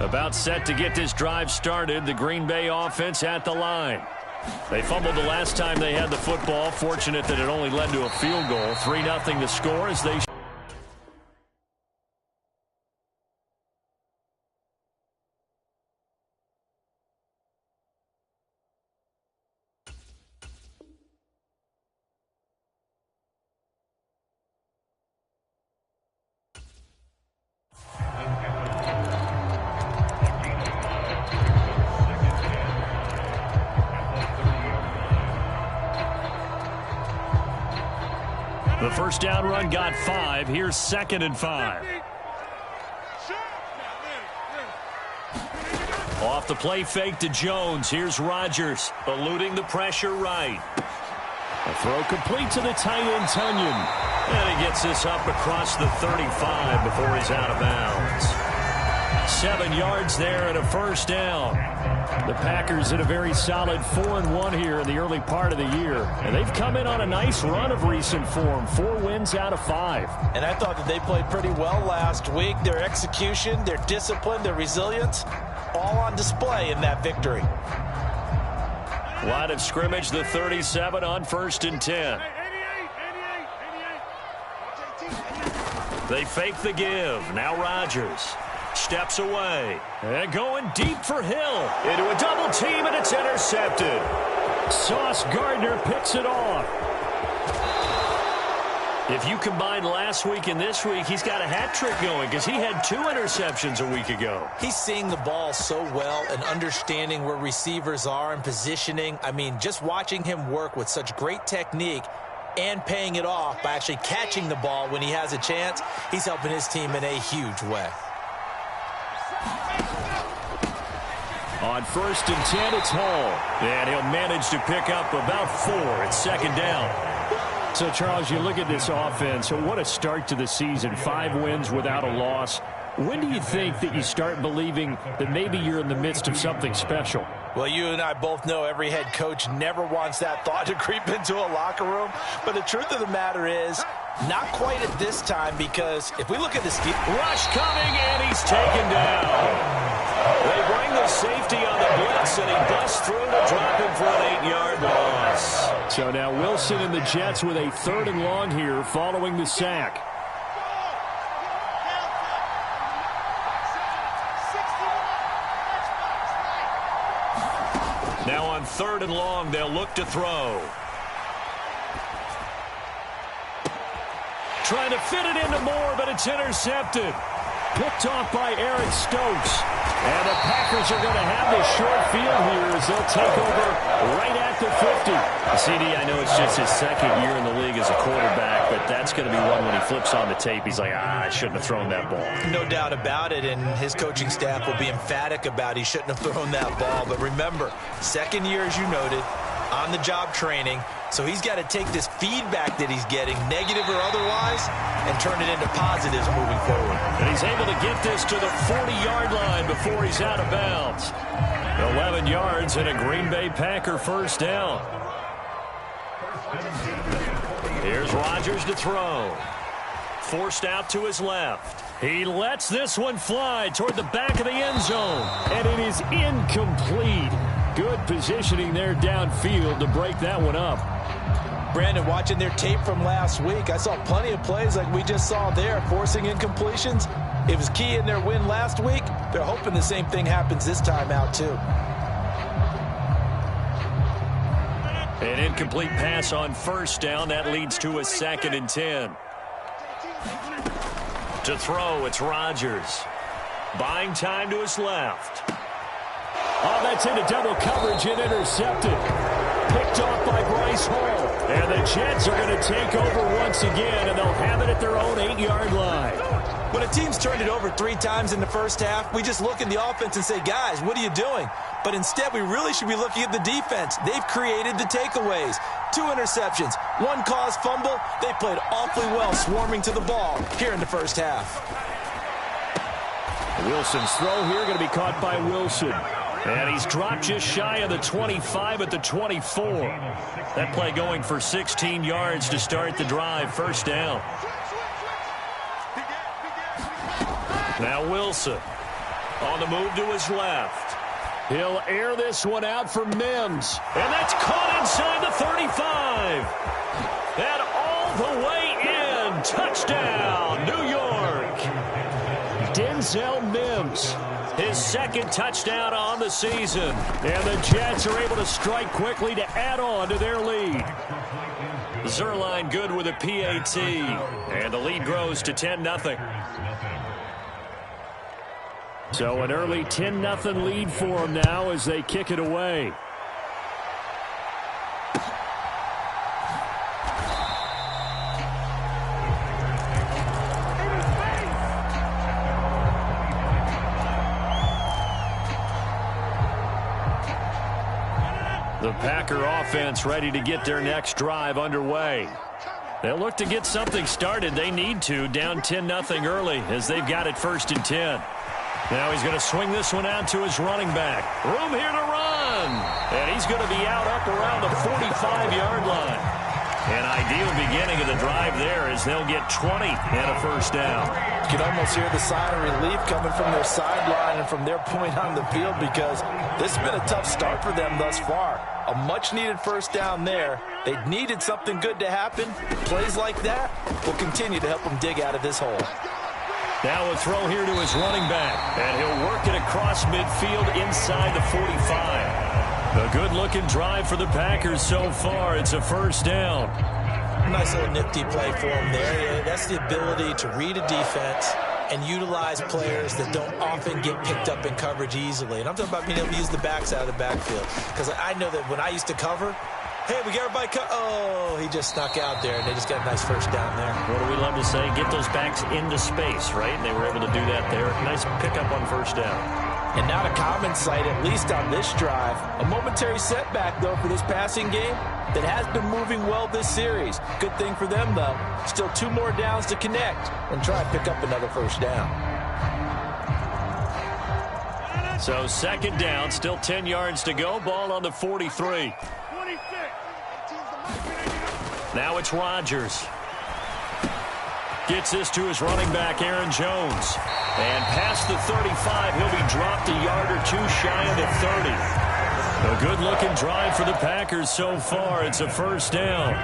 About set to get this drive started. The Green Bay offense at the line. They fumbled the last time they had the football. Fortunate that it only led to a field goal. 3-0 the score as they... The first down run got 5. Here's 2nd and 5. Off the play fake to Jones. Here's Rodgers, eluding the pressure right. A throw complete to the tight end, Tunyon. And he gets this up across the 35 before he's out of bounds. 7 yards there and a first down. The Packers in a very solid 4-1 here in the early part of the year. And they've come in on a nice run of recent form. 4 wins out of 5. And I thought that they played pretty well last week. Their execution, their discipline, their resilience, all on display in that victory. Line of scrimmage, the 37 on 1st and 10. They fake the give. Now Rodgers steps away. And going deep for Hill. Into a double team, and it's intercepted. Sauce Gardner picks it off. If you combine last week and this week, he's got a hat trick going because he had 2 interceptions a week ago. He's seeing the ball so well and understanding where receivers are and positioning. I mean, just watching him work with such great technique and paying it off by actually catching the ball when he has a chance, he's helping his team in a huge way. On 1st and 10, it's Hall. And he'll manage to pick up about 4. It's 2nd down. So, Charles, you look at this offense, so what a start to the season. 5 wins without a loss. When do you think that you start believing that maybe you're in the midst of something special? Well, you and I both know every head coach never wants that thought to creep into a locker room. But the truth of the matter is, not quite at this time, because if we look at this... Rush coming, and he's taken down. They bring the safety on the blitz, and he busts through to drop him for an 8-yard loss. So now Wilson and the Jets with a 3rd and long here following the sack. Now on 3rd and long, they'll look to throw. Trying to fit it into Moore, but it's intercepted. Picked off by Eric Stokes. And the Packers are going to have this short field here as they'll take over right at the 50. CD, I know it's just his 2nd year in the league as a quarterback, but that's going to be one when he flips on the tape. He's like, I shouldn't have thrown that ball. No doubt about it, and his coaching staff will be emphatic about he shouldn't have thrown that ball. But remember, 2nd year, as you noted, on-the-job training. So he's got to take this feedback that he's getting, negative or otherwise, and turn it into positives moving forward. And he's able to get this to the 40-yard line before he's out of bounds. 11 yards and a Green Bay Packer first down. Here's Rodgers to throw. Forced out to his left. He lets this one fly toward the back of the end zone. And it is incomplete. Good positioning there downfield to break that one up. Brandon, watching their tape from last week, I saw plenty of plays like we just saw there, forcing incompletions. It was key in their win last week. They're hoping the same thing happens this time out, too. An incomplete pass on 1st down. That leads to a 2nd and 10. To throw, it's Rodgers. Buying time to his left. Oh, that's into double coverage and intercepted. Picked off by Bryce Hall. And the Jets are going to take over once again, and they'll have it at their own 8-yard line. When a team's turned it over 3 times in the first half, we just look at the offense and say, guys, what are you doing? But instead, we really should be looking at the defense. They've created the takeaways. 2 interceptions, 1 caused fumble. They played awfully well swarming to the ball here in the first half. Wilson's throw here going to be caught by Wilson. And he's dropped just shy of the 25 at the 24. That play going for 16 yards to start the drive. First down. Now Wilson. On the move to his left. He'll air this one out for Mims. And that's caught inside the 35. And all the way in. Touchdown, New York. Denzel Mims. His second touchdown on the season. And the Jets are able to strike quickly to add on to their lead. Zuerlein good with a PAT. And the lead grows to 10-0. So an early 10-0 lead for them now as they kick it away. The Packer offense ready to get their next drive underway. They'll look to get something started. They need to, down 10-0 early as they've got it 1st and 10. Now he's going to swing this one out to his running back. Room here to run. And he's going to be out up around the 45-yard line. An ideal beginning of the drive there as they'll get 20 and a first down. You can almost hear the sigh of relief coming from their sideline and from their point on the field because this has been a tough start for them thus far. A much-needed first down there. They needed something good to happen. Plays like that will continue to help them dig out of this hole. Now a throw here to his running back. And he'll work it across midfield inside the 45. A good-looking drive for the Packers so far. It's a first down. Nice little nifty play for him there. That's the ability to read a defense and utilize players that don't often get picked up in coverage easily. And I'm talking about being able to use the backs out of the backfield. Because I know that when I used to cover, hey, we got everybody oh, he just snuck out there, and they just got a nice first down there. What do we love to say? Get those backs into space, right? And they were able to do that there. Nice pickup on first down. And not a common sight, at least on this drive. A momentary setback, though, for this passing game that has been moving well this series. Good thing for them, though. Still 2 more downs to connect and try to pick up another first down. So 2nd down, still 10 yards to go. Ball on the 43. Now it's Rodgers. Gets this to his running back, Aaron Jones. And past the 35, he'll be dropped a yard or 2 shy of the 30. A good-looking drive for the Packers so far. It's a first down.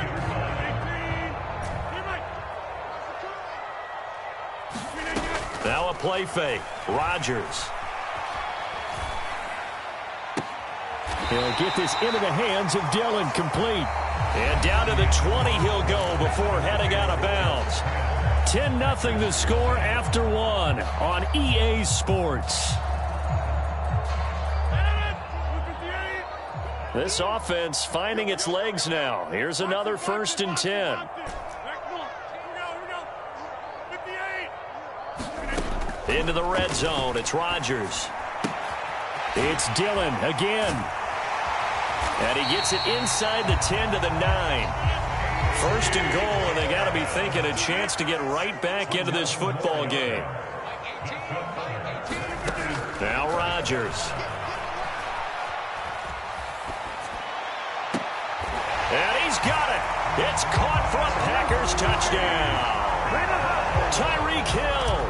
Now a play fake. Rodgers. He'll get this into the hands of Dillon, complete. And down to the 20 he'll go before heading out of bounds. 10-0 the score after 1 on EA Sports. This offense finding its legs now. Here's another 1st and 10. Into the red zone. It's Rodgers. It's Dillon again. And he gets it inside the 10 to the 9. 1st and goal, and they got to be thinking a chance to get right back into this football game. Now Rodgers. And he's got it. It's caught for a Packers touchdown. Tyreek Hill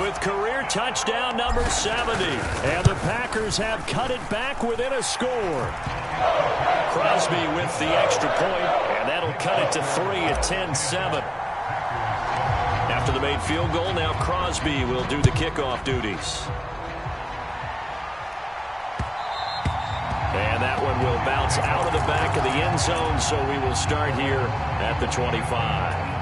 with career touchdown number 70. And the Packers have cut it back within a score. Crosby with the extra point, and that'll cut it to 3 at 10-7. After the made field goal, now Crosby will do the kickoff duties. And that one will bounce out of the back of the end zone, so we will start here at the 25.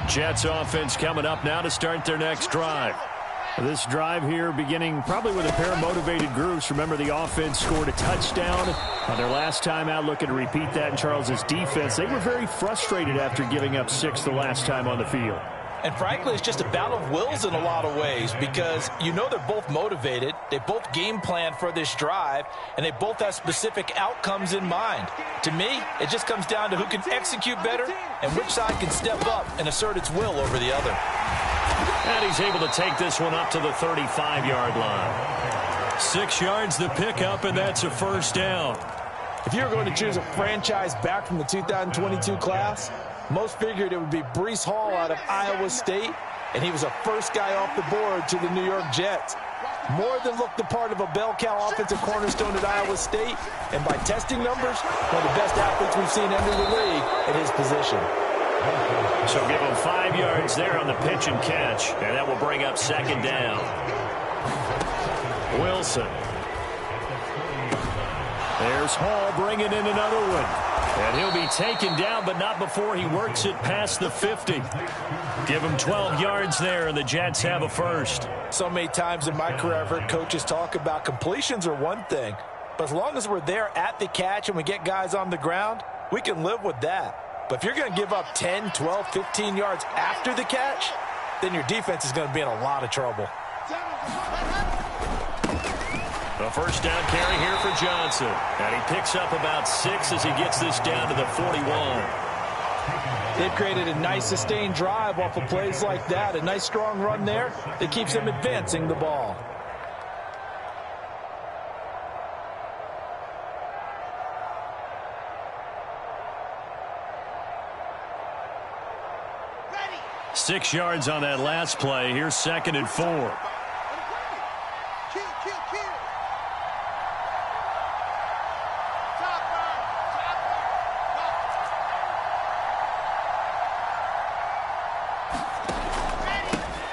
Jets offense coming up now to start their next drive. This drive here beginning probably with a pair of motivated groups. Remember, the offense scored a touchdown on their last time out. Looking to repeat that in Charles's defense. They were very frustrated after giving up 6 the last time on the field. And frankly, it's just a battle of wills in a lot of ways because you know they're both motivated. They both game plan for this drive, and they both have specific outcomes in mind. To me, it just comes down to who can execute better and which side can step up and assert its will over the other. And he's able to take this one up to the 35-yard line. 6 yards the pickup, and that's a first down. If you were going to choose a franchise back from the 2022 class, most figured it would be Breece Hall out of Iowa State, and he was the first guy off the board to the New York Jets. More than looked the part of a bell cow offensive cornerstone at Iowa State, and by testing numbers, one of the best athletes we've seen enter the league at his position. So give him 5 yards there on the pitch and catch, and that will bring up second down. Wilson. There's Hall bringing in another one. And he'll be taken down, but not before he works it past the 50. Give him 12 yards there, and the Jets have a first. So many times in my career, I've heard coaches talk about completions are one thing, but as long as we're there at the catch and we get guys on the ground, we can live with that. But if you're going to give up 10, 12, 15 yards after the catch, then your defense is going to be in a lot of trouble. A first down carry here for Johnson. And he picks up about 6 as he gets this down to the 41. They've created a nice sustained drive off of plays like that. A nice strong run there that keeps them advancing the ball. Ready. 6 yards on that last play. Here's 2nd and 4.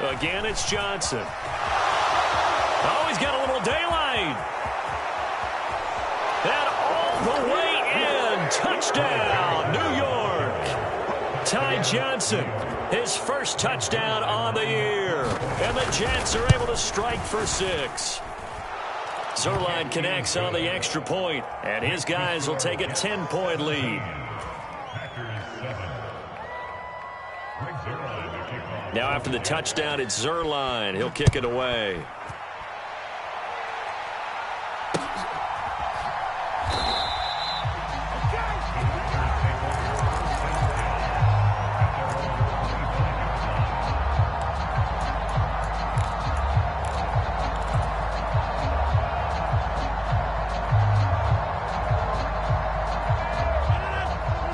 Again, it's Johnson. Oh, he's got a little daylight. And all the way in. Touchdown, New York. Ty Johnson, his first touchdown on the year. And the Jets are able to strike for 6. Zuerlein connects on the extra point, and his guys will take a 10-point lead. Now after the touchdown, it's Zuerlein. He'll kick it away.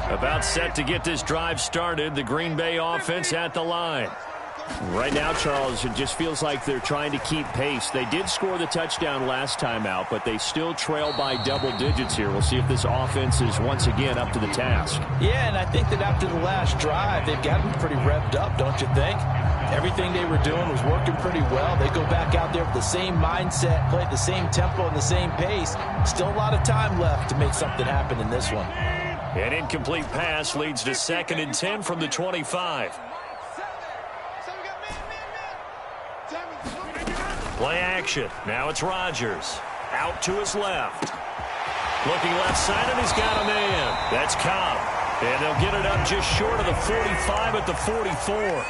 About set to get this drive started. The Green Bay offense at the line. Right now, Charles, it just feels like they're trying to keep pace. They did score the touchdown last time out, but they still trail by double digits here. We'll see if this offense is once again up to the task. Yeah, and I think that after the last drive, they've got them pretty revved up, don't you think? Everything they were doing was working pretty well. They go back out there with the same mindset, play at the same tempo and the same pace. Still a lot of time left to make something happen in this one. An incomplete pass leads to 2nd and 10 from the 25. Play action. Now it's Rodgers. Out to his left. Looking left side, and he's got a man. That's Cobb. And they'll get it up just short of the 45 at the 44.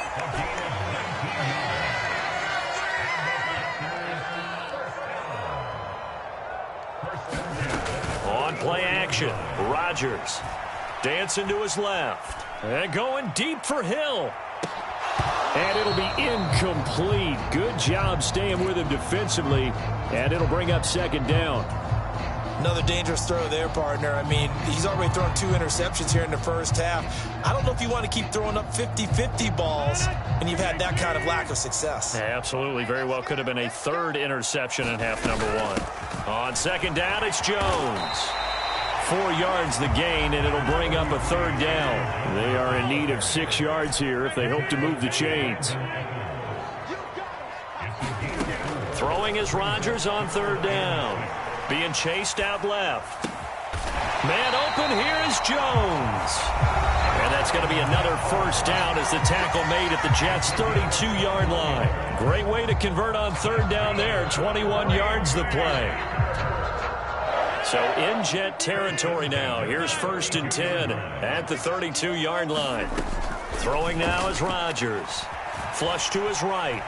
On play action, Rodgers. Dancing to his left. And going deep for Hill. And it'll be incomplete. Good job staying with him defensively. And it'll bring up 2nd down. Another dangerous throw there, partner. I mean, he's already thrown 2 interceptions here in the first half. I don't know if you want to keep throwing up 50-50 balls, and you've had that kind of lack of success. Absolutely. Very well could have been a 3rd interception in half number 1. On 2nd down, it's Jones. 4 yards the gain, and it'll bring up a 3rd down. They are in need of 6 yards here if they hope to move the chains. Throwing is Rodgers on 3rd down. Being chased out left. Man open, here is Jones. And that's going to be another first down as the tackle made at the Jets' 32-yard line. Great way to convert on 3rd down there. 21 yards the play. So in Jet territory now. Here's 1st and 10 at the 32-yard line. Throwing now is Rodgers. Flush to his right.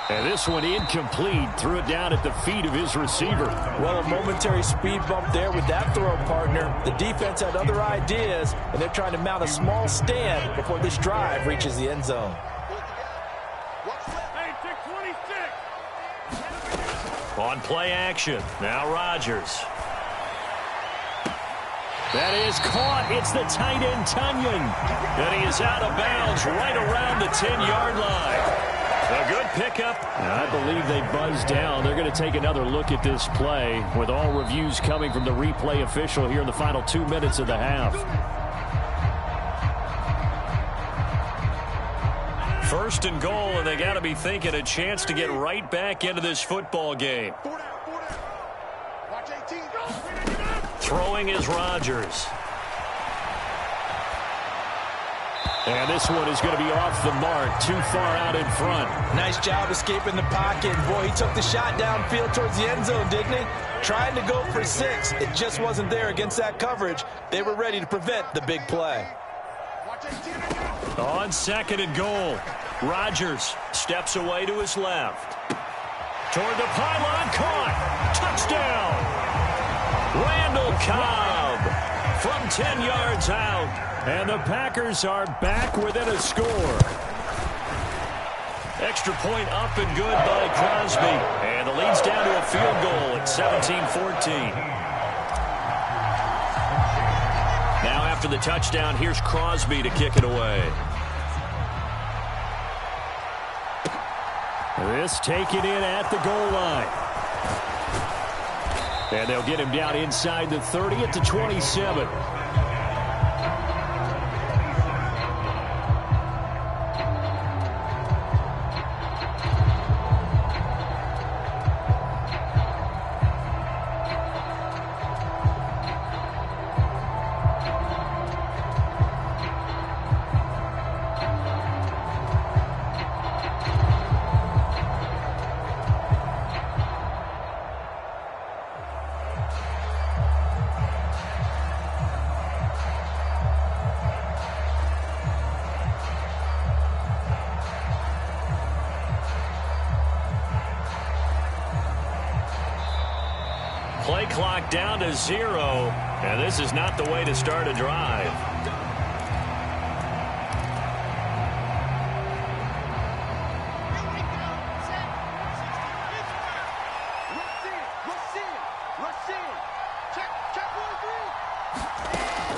And this one incomplete. Threw it down at the feet of his receiver. Well, a momentary speed bump there with that throw, partner. The defense had other ideas, and they're trying to mount a small stand before this drive reaches the end zone. On play action. Now Rodgers. That is caught. It's the tight end, Tonyan. And he is out of bounds right around the 10-yard line. A good pickup. I believe they buzzed down. They're going to take another look at this play with all reviews coming from the replay official here in the final 2 minutes of the half. First and goal, and they got to be thinking a chance to get right back into this football game. Throwing is Rodgers. And this one is going to be off the mark, too far out in front. Nice job escaping the pocket. Boy, he took the shot downfield towards the end zone, didn't he? Trying to go for 6. It just wasn't there against that coverage. They were ready to prevent the big play. On second and goal, Rodgers steps away to his left. Toward the pylon, caught. Touchdown. Randall Cobb from 10 yards out. And the Packers are back within a score. Extra point up and good by Crosby. And the lead's down to a field goal at 17-14. Now after the touchdown, here's Crosby to kick it away. This taken in at the goal line. And they'll get him down inside the 30 at the 27. Play clock down to 0, and this is not the way to start a drive.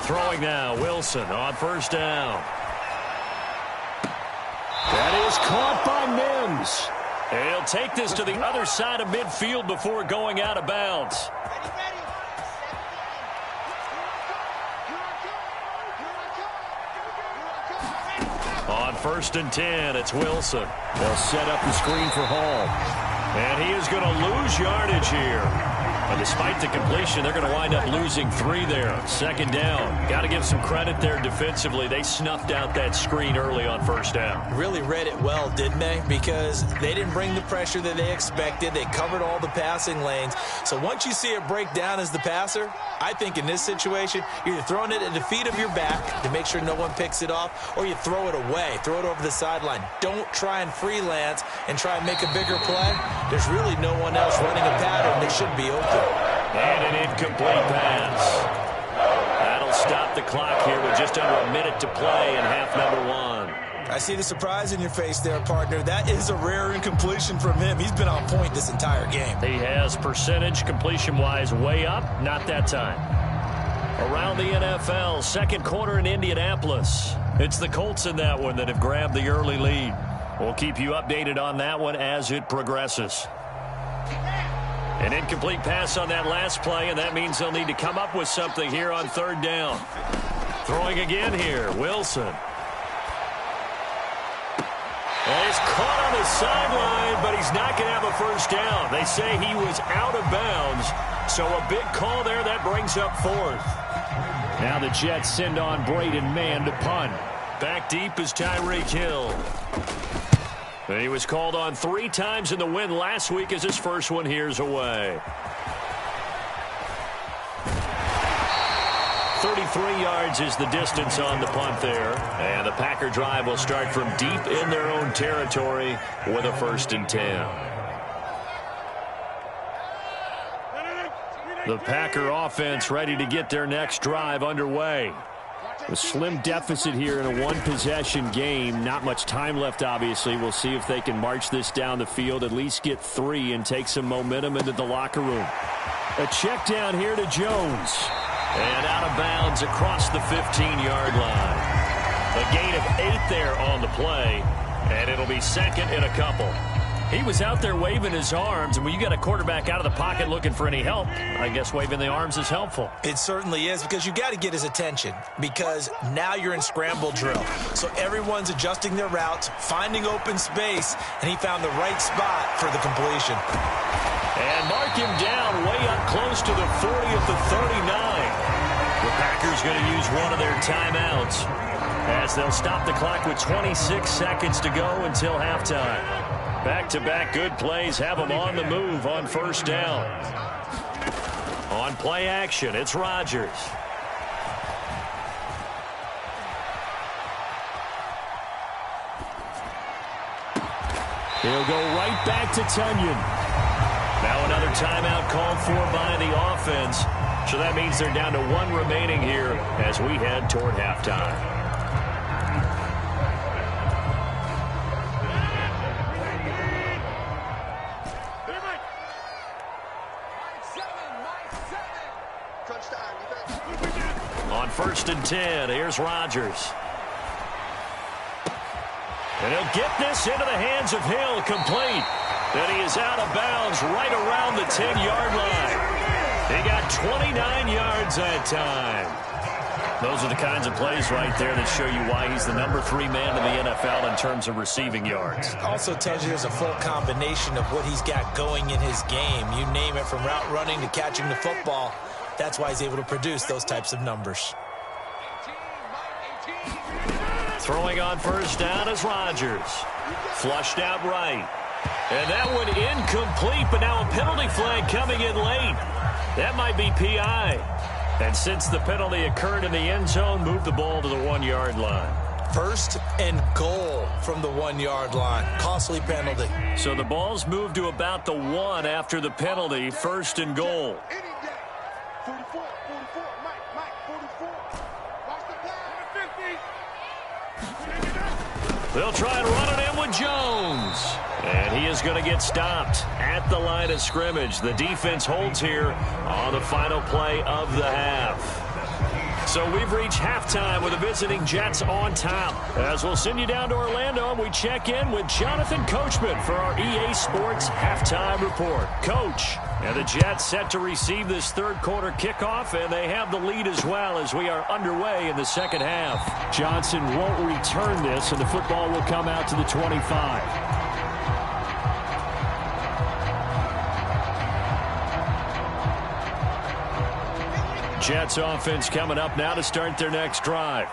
Throwing now, Wilson on first down. That is caught by Mims. And he'll take this to the other side of midfield before going out of bounds. On first and 10, it's Wilson. They'll set up the screen for Hall. And he is going to lose yardage here. And despite the completion, they're going to wind up losing 3 there. Second down. Got to give some credit there defensively. They snuffed out that screen early on first down. Really read it well, didn't they? Because they didn't bring the pressure that they expected. They covered all the passing lanes. So once you see it break down as the passer, I think in this situation, you're either throwing it at the feet of your back to make sure no one picks it off, or you throw it away, throw it over the sideline. Don't try and freelance and try and make a bigger play. There's really no one else running a pattern that should be open. And an incomplete pass. That'll stop the clock here with just under a minute to play in half number 1. I see the surprise in your face there, partner. That is a rare incompletion from him. He's been on point this entire game. He has percentage completion-wise way up, not that time. Around the NFL, second quarter in Indianapolis. It's the Colts in that one that have grabbed the early lead. We'll keep you updated on that one as it progresses. An incomplete pass on that last play, and that means they'll need to come up with something here on third down. Throwing again here, Wilson. And he's caught on the sideline, but he's not going to have a first down. They say he was out of bounds, so a big call there that brings up 4th. Now the Jets send on Braden Mann to punt. Back deep is Tyreek Hill. And he was called on 3 times in the win last week as his first one here's away. 33 yards is the distance on the punt there. And the Packer drive will start from deep in their own territory with a 1st and 10. The Packer offense ready to get their next drive underway. A slim deficit here in a one-possession game. Not much time left, obviously. We'll see if they can march this down the field, at least get 3 and take some momentum into the locker room. A check down here to Jones. And out of bounds across the 15-yard line. A gain of 8 there on the play, and it'll be 2nd and a couple. He was out there waving his arms, and when you got a quarterback out of the pocket looking for any help, I guess waving the arms is helpful. It certainly is, because you got to get his attention, because now you're in scramble drill. So everyone's adjusting their routes, finding open space, and he found the right spot for the completion. And mark him down way up close to the 40 at the 39. The Packers going to use one of their timeouts as they'll stop the clock with 26 seconds to go until halftime. Back-to-back good plays have them on the move on 1st down. On play action, it's Rodgers. He'll go right back to Tonyan. Now another timeout called for by the offense. So that means they're down to 1 remaining here as we head toward halftime. On 1st and 10, here's Rodgers. And he'll get this into the hands of Hill, complete. And he is out of bounds right around the 10-yard line. He got 29 yards that time. Those are the kinds of plays right there that show you why he's the number 3 man in the NFL in terms of receiving yards. Also tells you there's a full combination of what he's got going in his game. You name it, from route running to catching the football. That's why he's able to produce those types of numbers. Throwing on 1st down is Rodgers. Flushed out right. And that one incomplete, but now a penalty flag coming in late. That might be PI. And since the penalty occurred in the end zone, move the ball to the 1-yard line. 1st and goal from the 1-yard line. Costly penalty. So the ball's moved to about the 1 after the penalty. 1st and goal. 44, Mike, 44. Watch the play. They'll try and run it in with Jones. And he is going to get stopped at the line of scrimmage. The defense holds here on the final play of the half. So we've reached halftime with the visiting Jets on top. As we'll send you down to Orlando, and we check in with Jonathan Coachman for our EA Sports Halftime Report. Coach, and the Jets set to receive this 3rd quarter kickoff, and they have the lead as well as we are underway in the 2nd half. Johnson won't return this, and the football will come out to the 25. Jets offense coming up now to start their next drive.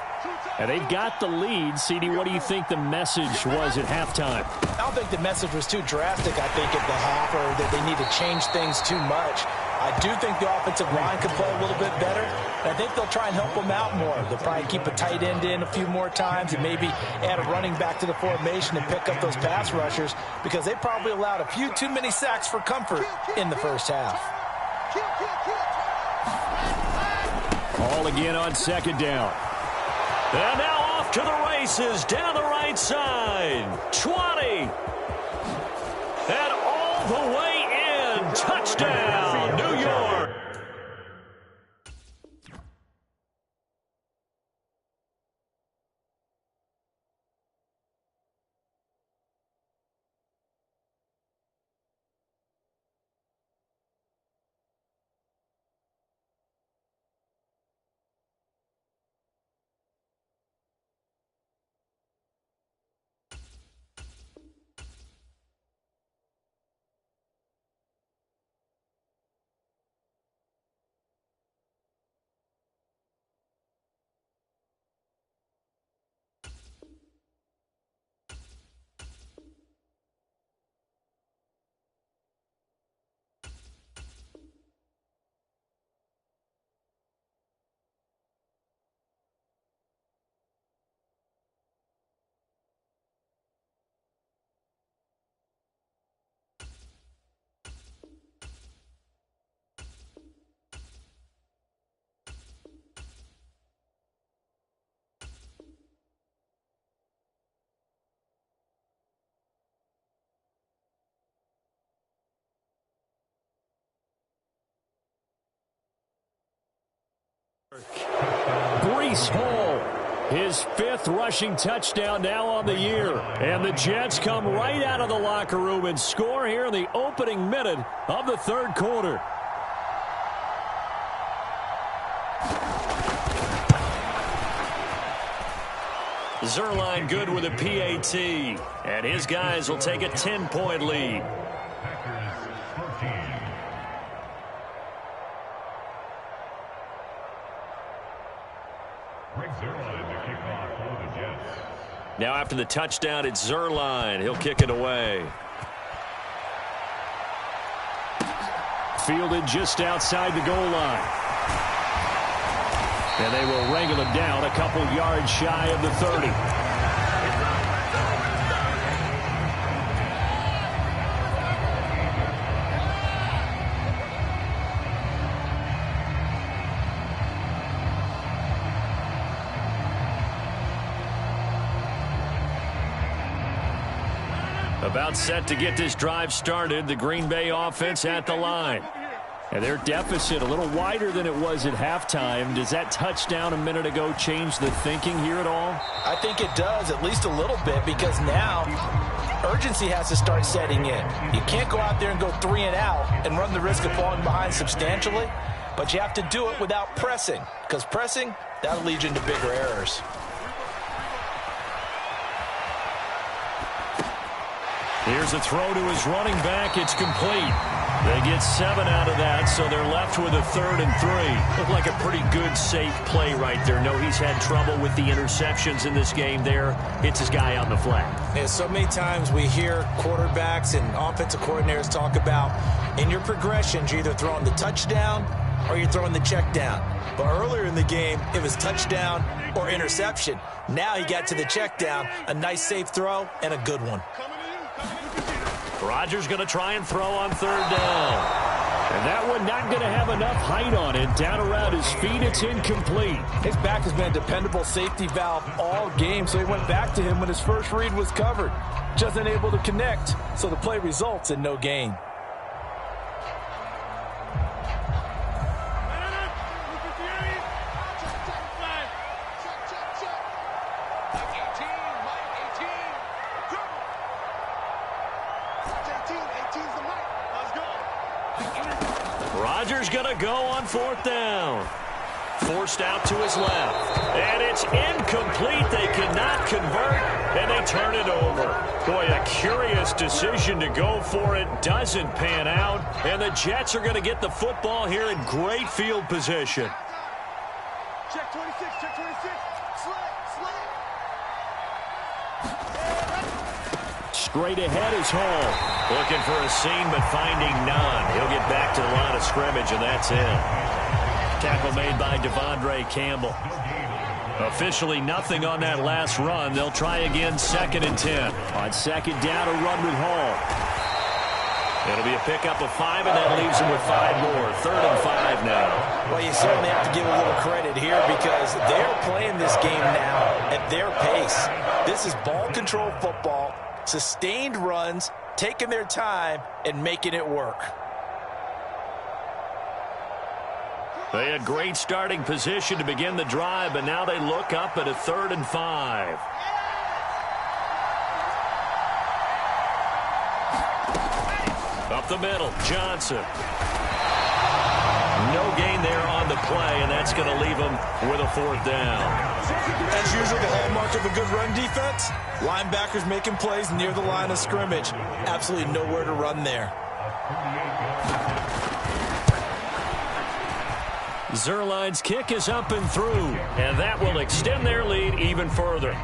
And they've got the lead. CD, what do you think the message was at halftime? I don't think the message was too drastic, I think, at the half, or that they need to change things too much. I do think the offensive line could play a little bit better. And I think they'll try and help them out more. They'll probably keep a tight end in a few more times and maybe add a running back to the formation and pick up those pass rushers, because they probably allowed a few too many sacks for comfort in the 1st half. All again on 2nd down. And now off to the races down the right side. 20. And all the way in. Touchdown, New York. Breece Hall. His 5th rushing touchdown now on the year. And the Jets come right out of the locker room and score here in the opening minute of the 3rd quarter. Zuerlein good with a PAT. And his guys will take a 10-point lead. Now after the touchdown, it's Zuerlein. He'll kick it away. Fielded just outside the goal line. And they will wrangle him down a couple yards shy of the 30. About set to get this drive started. The Green Bay offense at the line. And their deficit a little wider than it was at halftime. Does that touchdown a minute ago change the thinking here at all? I think it does, at least a little bit, because now urgency has to start setting in. You can't go out there and go 3 and out and run the risk of falling behind substantially, but you have to do it without pressing, because pressing, that'll lead you into bigger errors. Here's a throw to his running back. It's complete. They get 7 out of that, so they're left with a 3rd and 3. Looked like a pretty good, safe play right there. No, he's had trouble with the interceptions in this game there. Hits his guy on the flat. Yeah, so many times we hear quarterbacks and offensive coordinators talk about in your progressions, you're either throwing the touchdown or you're throwing the check down. But earlier in the game, it was touchdown or interception. Now he got to the check down, a nice safe throw, and a good one. Rodgers going to try and throw on 3rd down. And that one not going to have enough height on it. Down around his feet, it's incomplete. His back has been a dependable safety valve all game, so he went back to him when his first read was covered. Just unable to connect, so the play results in no gain. Rodgers going to go on 4th down. Forced out to his left. And it's incomplete. They cannot convert, and they turn it over. Boy, a curious decision to go for it. Doesn't pan out. And the Jets are going to get the football here in great field position. Check 26, check 26. Straight ahead is Hall. Looking for a seam, but finding none. He'll get back to the line of scrimmage, and that's it. Tackle made by Devondre Campbell. Officially nothing on that last run. They'll try again 2nd and 10. On 2nd down, a run with Hall. It'll be a pickup of 5, and that leaves him with 5 more. 3rd and 5 now. Well, you certainly have to give a little credit here because they're playing this game now at their pace. This is ball control football. Sustained runs, taking their time, and making it work. They had great starting position to begin the drive, but now they look up at a 3rd and 5. Up the middle, Johnson. No gain there on the play, and that's going to leave them with a 4th down. As usual, the hallmark of a good run defense, linebackers making plays near the line of scrimmage. Absolutely nowhere to run there. Zuerlein's kick is up and through, and that will extend their lead even further.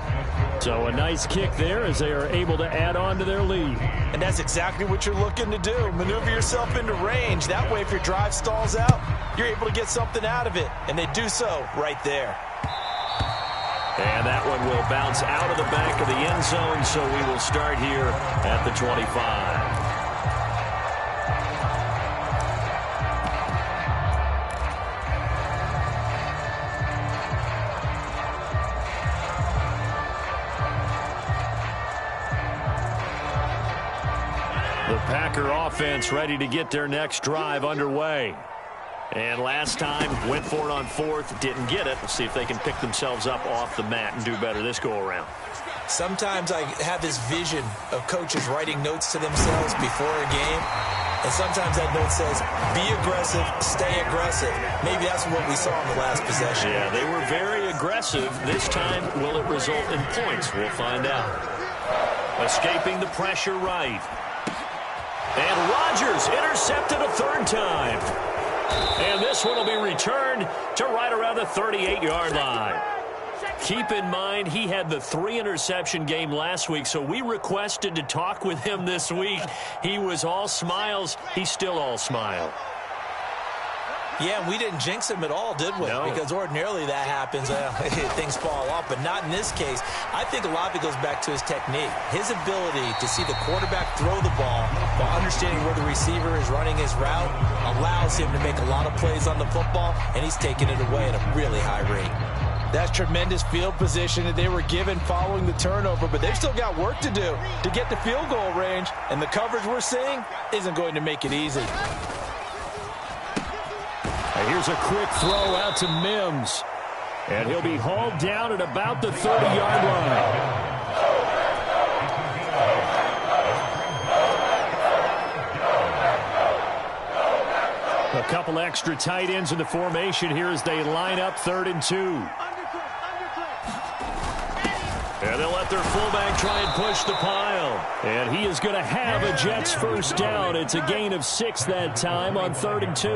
So a nice kick there as they are able to add on to their lead. And that's exactly what you're looking to do. Maneuver yourself into range. That way, if your drive stalls out, you're able to get something out of it. And they do so right there. And that one will bounce out of the back of the end zone, so we will start here at the 25. The Packer offense ready to get their next drive underway. And last time, went for it on fourth, didn't get it. We'll see if they can pick themselves up off the mat and do better this go-around. Sometimes I have this vision of coaches writing notes to themselves before a game, and sometimes that note says, be aggressive, stay aggressive. Maybe that's what we saw in the last possession. Yeah, they were very aggressive. This time, will it result in points? We'll find out. Escaping the pressure right. And Rodgers intercepted a third time. And this one will be returned to right around the 38-yard line. Keep in mind, he had the 3-interception game last week, so we requested to talk with him this week. He was all smiles. He's still all smile. Yeah, we didn't jinx him at all, did we? No. Because ordinarily that happens. Things fall off, but not in this case. I think a lot of it goes back to his technique. His ability to see the quarterback throw the ball while understanding where the receiver is running his route allows him to make a lot of plays on the football, and he's taking it away at a really high rate. That's tremendous field position that they were given following the turnover, but they've still got work to do to get the field goal range, and the coverage we're seeing isn't going to make it easy. And here's a quick throw out to Mims, and he'll be hauled down at about the 30-yard line. A couple extra tight ends in the formation here as they line up 3rd and 2. And they'll let their fullback try and push the pile. And he is going to have a Jets first down. It's a gain of 6 that time on 3rd and 2.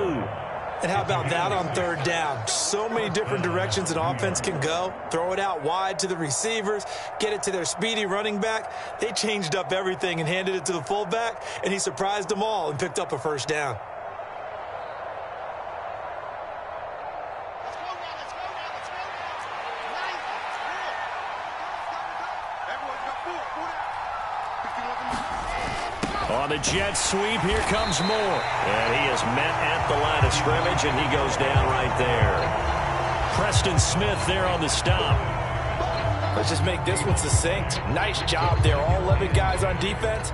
And how about that on 3rd down? So many different directions an offense can go. Throw it out wide to the receivers, get it to their speedy running back. They changed up everything and handed it to the fullback, and he surprised them all and picked up a first down. On the Jets sweep, here comes Moore. And he is met at the line of scrimmage, and he goes down right there. Preston Smith there on the stop. Let's just make this one succinct. Nice job there. All 11 guys on defense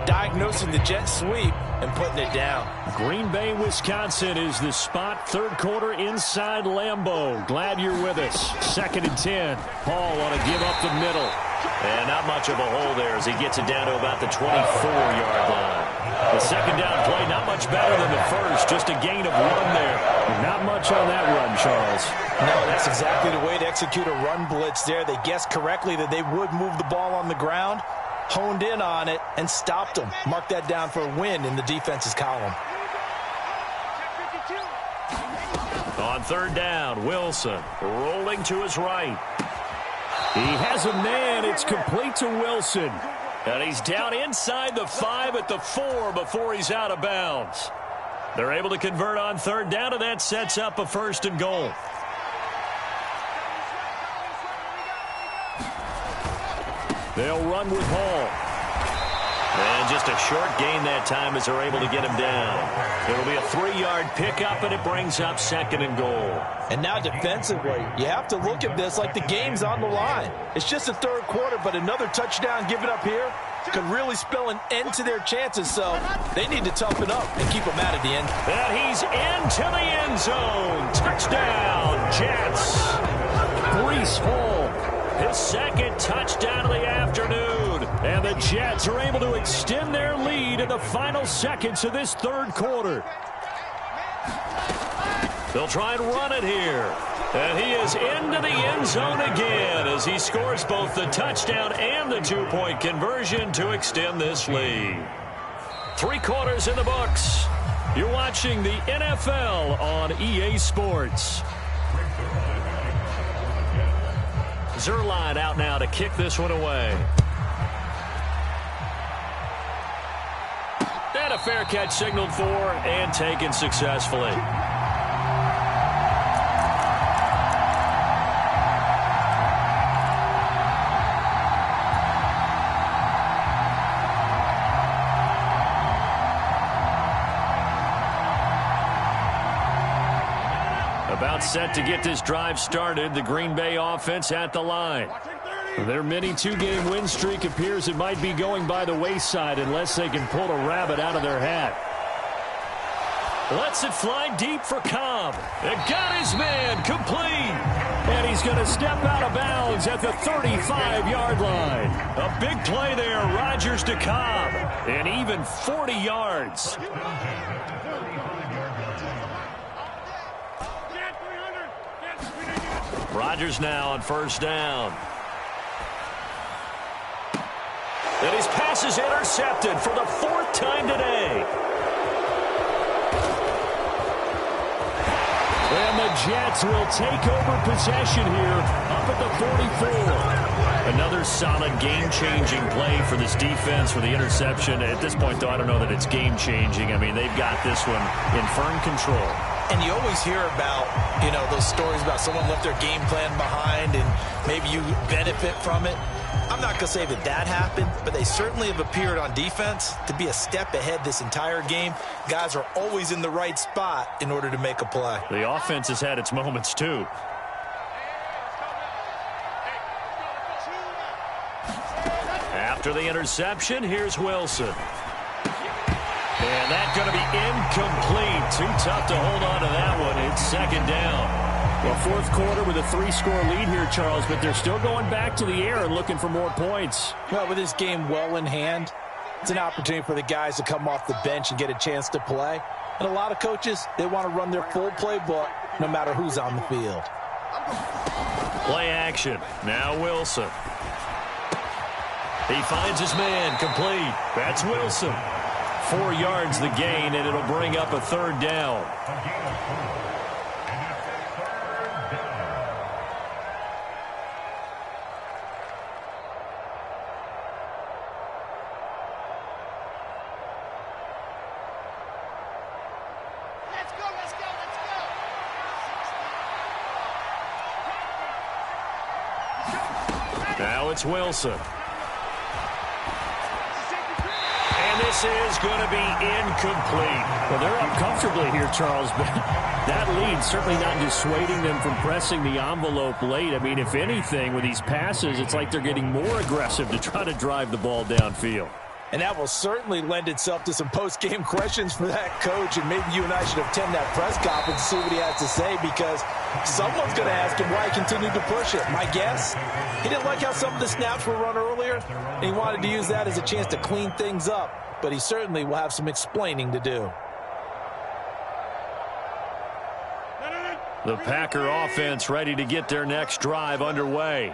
diagnosing the jet sweep and putting it down. Green Bay, Wisconsin is the spot. 3rd quarter inside Lambeau. Glad you're with us. 2nd and 10. Hall on a give up the middle. And not much of a hole there as he gets it down to about the 24-yard line. The 2nd down play, not much better than the first. Just a gain of 1 there. Not much on that run, Charles. No, that's exactly the way to execute a run blitz there. They guessed correctly that they would move the ball on the ground, honed in on it, and stopped them. Mark that down for a win in the defense's column. On 3rd down, Wilson rolling to his right. He has a man. It's complete to Wilson. And he's down inside the 5 at the 4 before he's out of bounds. They're able to convert on 3rd down, and that sets up a 1st and goal. They'll run with Hall. And just a short gain that time as they're able to get him down. It'll be a 3-yard pickup, and it brings up 2nd and goal. And now defensively, you have to look at this like the game's on the line. It's just the 3rd quarter, but another touchdown given up here could really spell an end to their chances, so they need to toughen up and keep them out at the end. And he's into the end zone. Touchdown, Jets. Breece Hall, his 2nd touchdown of the afternoon. And the Jets are able to extend their lead in the final seconds of this 3rd quarter. They'll try and run it here. And he is into the end zone again as he scores both the touchdown and the 2-point conversion to extend this lead. 3 quarters in the books. You're watching the NFL on EA Sports. Zuerlein out now to kick this one away. And a fair catch signaled for and taken successfully. About set to get this drive started. The Green Bay offense at the line. Their mini 2-game win streak appears it might be going by the wayside unless they can pull a rabbit out of their hat. Lets it fly deep for Cobb. It got his man complete. And he's going to step out of bounds at the 35-yard line. A big play there, Rodgers to Cobb. And even 40 yards. Rodgers now on first down. And his pass is intercepted for the 4th time today. And the Jets will take over possession here up at the 44. Another solid game-changing play for this defense for the interception. At this point, though, I don't know that it's game-changing. I mean, they've got this one in firm control. And you always hear about, those stories about someone left their game plan behind and maybe you benefit from it. I'm not going to say that happened, but they certainly have appeared on defense to be a step ahead this entire game. Guys are always in the right spot in order to make a play. The offense has had its moments, too. After the interception, here's Wilson. And that's going to be incomplete. Too tough to hold on to that one. It's second down. Well, 4th quarter with a 3-score lead here, Charles, but they're still going back to the air and looking for more points. Well, with this game well in hand, it's an opportunity for the guys to come off the bench and get a chance to play. And a lot of coaches, they want to run their full playbook no matter who's on the field. Play action. Now Wilson. He finds his man complete. That's Wilson. 4 yards the gain, and it'll bring up a 3rd down. Now it's Wilson. And this is going to be incomplete. Well, they're up comfortably here, Charles, but that lead certainly not dissuading them from pressing the envelope late. I mean, if anything, with these passes, it's like they're getting more aggressive to try to drive the ball downfield. And that will certainly lend itself to some post-game questions for that coach. And maybe you and I should attend that press conference and see what he has to say, because someone's going to ask him why he continued to push it. My guess, he didn't like how some of the snaps were run earlier, and he wanted to use that as a chance to clean things up. But he certainly will have some explaining to do. The Packer offense ready to get their next drive underway.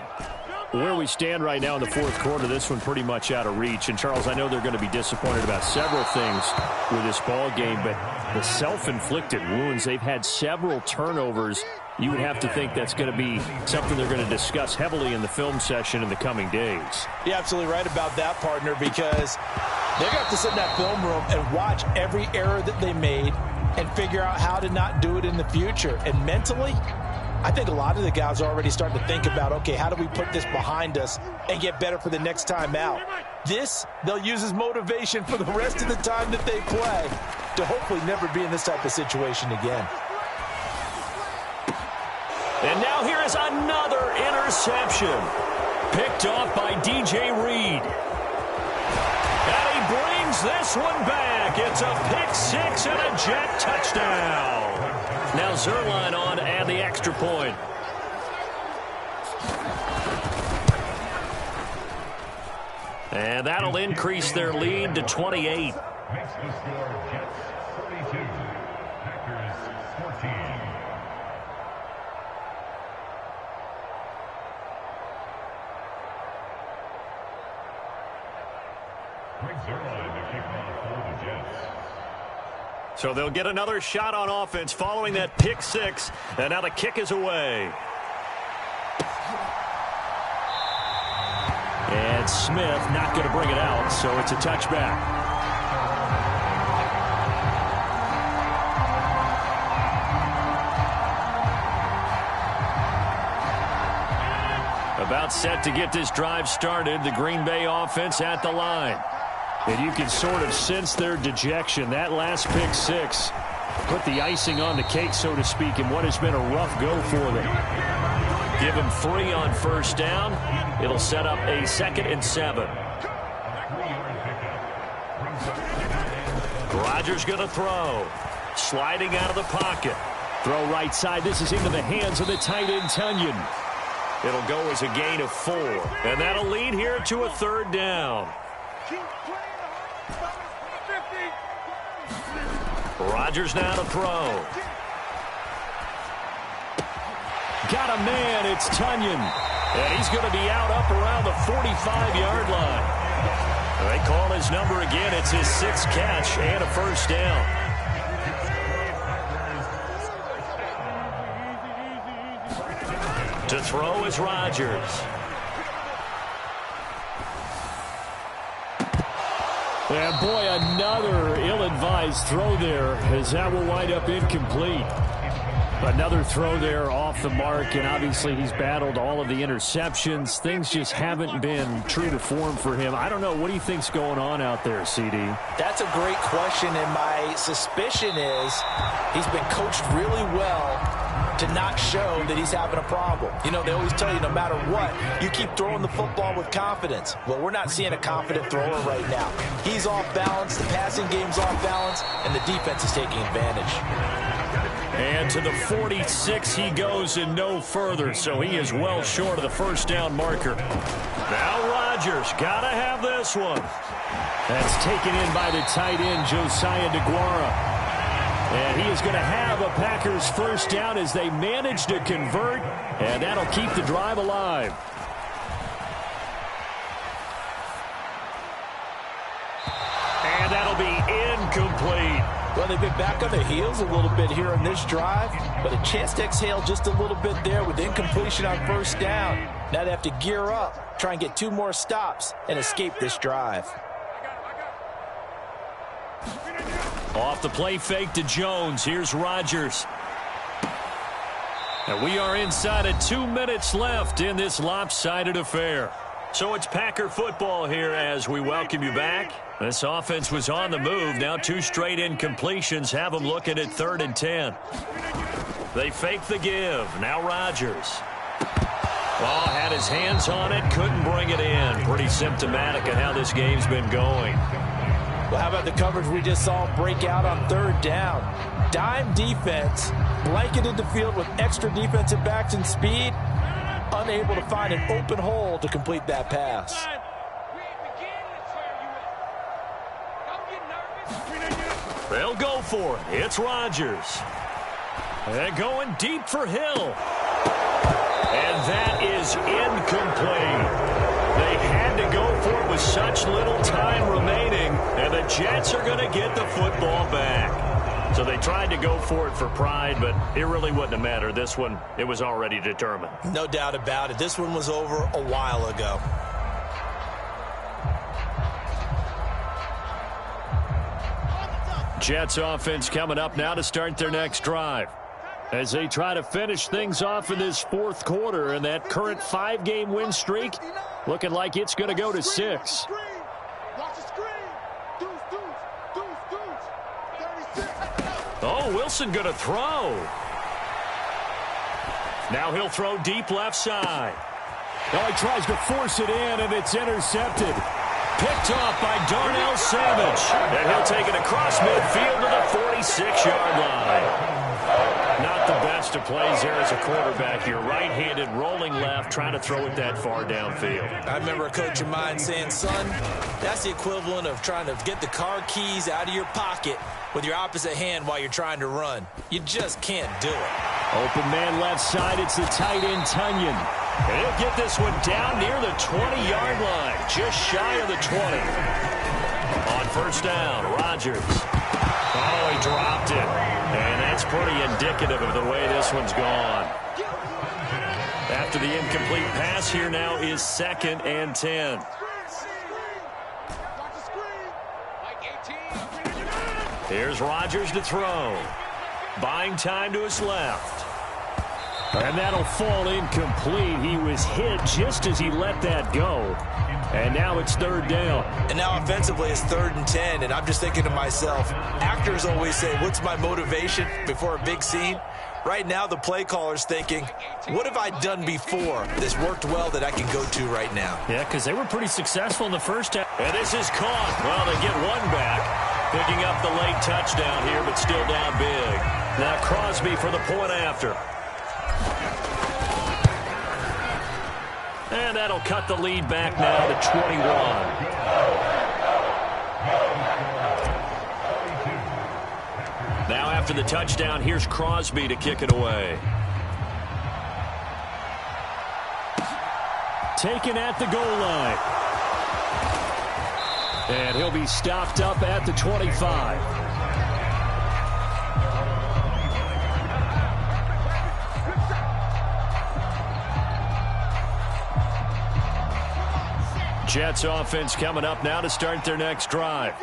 Where we stand right now in the 4th quarter, this one pretty much out of reach. And, Charles, I know they're going to be disappointed about several things with this ball game, but the self-inflicted wounds, they've had several turnovers. You would have to think that's going to be something they're going to discuss heavily in the film session in the coming days. You're absolutely right about that, partner, because they're going to have to sit in that film room and watch every error that they made and figure out how to not do it in the future. And mentally, I think a lot of the guys are already starting to think about, okay, how do we put this behind us and get better for the next time out? This, they'll use as motivation for the rest of the time that they play to hopefully never be in this type of situation again. And now here is another interception. Picked off by DJ Reed. And he brings this one back. It's a pick-6 and a Jet touchdown. Now Zuerlein on to add the extra point. And that'll increase their lead to 28. Makes the score Jets 32, Packers 14. Greg Zuerlein to kick off for the Jets. So they'll get another shot on offense following that pick-6, and now the kick is away. And Smith not going to bring it out, so it's a touchback. About set to get this drive started, the Green Bay offense at the line. And you can sort of sense their dejection. That last pick-6 put the icing on the cake, so to speak, in what has been a rough go for them. Give him 3 on first down. It'll set up a 2nd and 7. Rodgers going to throw. sliding out of the pocket. Throw right side. This is into the hands of the tight end, Tonyan. It'll go as a gain of 4. And that'll lead here to a 3rd down. Rodgers now to throw. Got a man. It's Tonyan. And he's going to be out up around the 45-yard line. They call his number again. It's his 6th catch and a 1st down. To throw is Rodgers. And boy, another ill-advised throw there, as that will wind up incomplete. Another throw there off the mark, and obviously he's battled all of the interceptions. Things just haven't been true to form for him. I don't know. What do you think's going on out there, CD? That's a great question, and my suspicion is he's been coached really well to not show that he's having a problem. You know, they always tell you no matter what, you keep throwing the football with confidence. Well, we're not seeing a confident thrower right now. He's off balance, the passing game's off balance, and the defense is taking advantage. And to the 46 he goes and no further, so he is well short of the 1st down marker. Now Rodgers got to have this one. That's taken in by the tight end, Josiah DeGuara. And he is going to have a Packers 1st down as they manage to convert, and that'll keep the drive alive. And that'll be incomplete. Well, they've been back on their heels a little bit here on this drive, but a chance to exhale just a little bit there with incompletion on 1st down. Now they have to gear up, try and get 2 more stops, and escape this drive. Off the play fake to Jones. Here's Rodgers. And we are inside of 2 minutes left in this lopsided affair. So it's Packer football here as we welcome you back. This offense was on the move. Now 2 straight incompletions have them looking at 3rd and 10. They fake the give. Now Rodgers. Ball had his hands on it. Couldn't bring it in. Pretty symptomatic of how this game's been going. Well, how about the coverage we just saw break out on 3rd down? Dime defense, blanketed the field with extra defensive backs and speed, unable to find an open hole to complete that pass. They'll go for it. It's Rodgers. They're going deep for Hill. And that is incomplete. They had to go for it with such little time remaining, and the Jets are going to get the football back. So they tried to go for it for pride, but it really wouldn't have mattered. This one, it was already determined. No doubt about it. This one was over a while ago. Jets offense coming up now to start their next drive as they try to finish things off in this 4th quarter, and that current 5-game win streak looking like it's going to go to 6. Oh, Wilson going to throw. Now he'll throw deep left side. Oh, he tries to force it in, and it's intercepted. Picked off by Darnell Savage. And he'll take it across midfield to the 46-yard line. Not the best of plays there as a quarterback. You're right-handed, rolling left, trying to throw it that far downfield. I remember a coach of mine saying, son, that's the equivalent of trying to get the car keys out of your pocket with your opposite hand while you're trying to run. You just can't do it. Open man left side. It's the tight end, Tonyan. And he'll get this one down near the 20-yard line, just shy of the 20. On 1st down, Rodgers. Oh, he dropped it. And that's pretty indicative of the way this one's gone. After the incomplete pass, here now is 2nd and 10. Here's Rodgers to throw. Buying time to his left. And that'll fall incomplete. He was hit just as he let that go. And now it's 3rd down. And now offensively it's 3rd and 10. And I'm just thinking to myself, actors always say, what's my motivation before a big scene? Right now the play caller's thinking, what have I done before this worked well that I can go to right now? Yeah, because they were pretty successful in the first half. And this is caught. Well, they get one back. Picking up the late touchdown here, but still down big. Now Crosby for the point after. And that'll cut the lead back now to 21. Now after the touchdown, here's Crosby to kick it away. Taken at the goal line. And he'll be stopped up at the 25. Jets offense coming up now to start their next drive.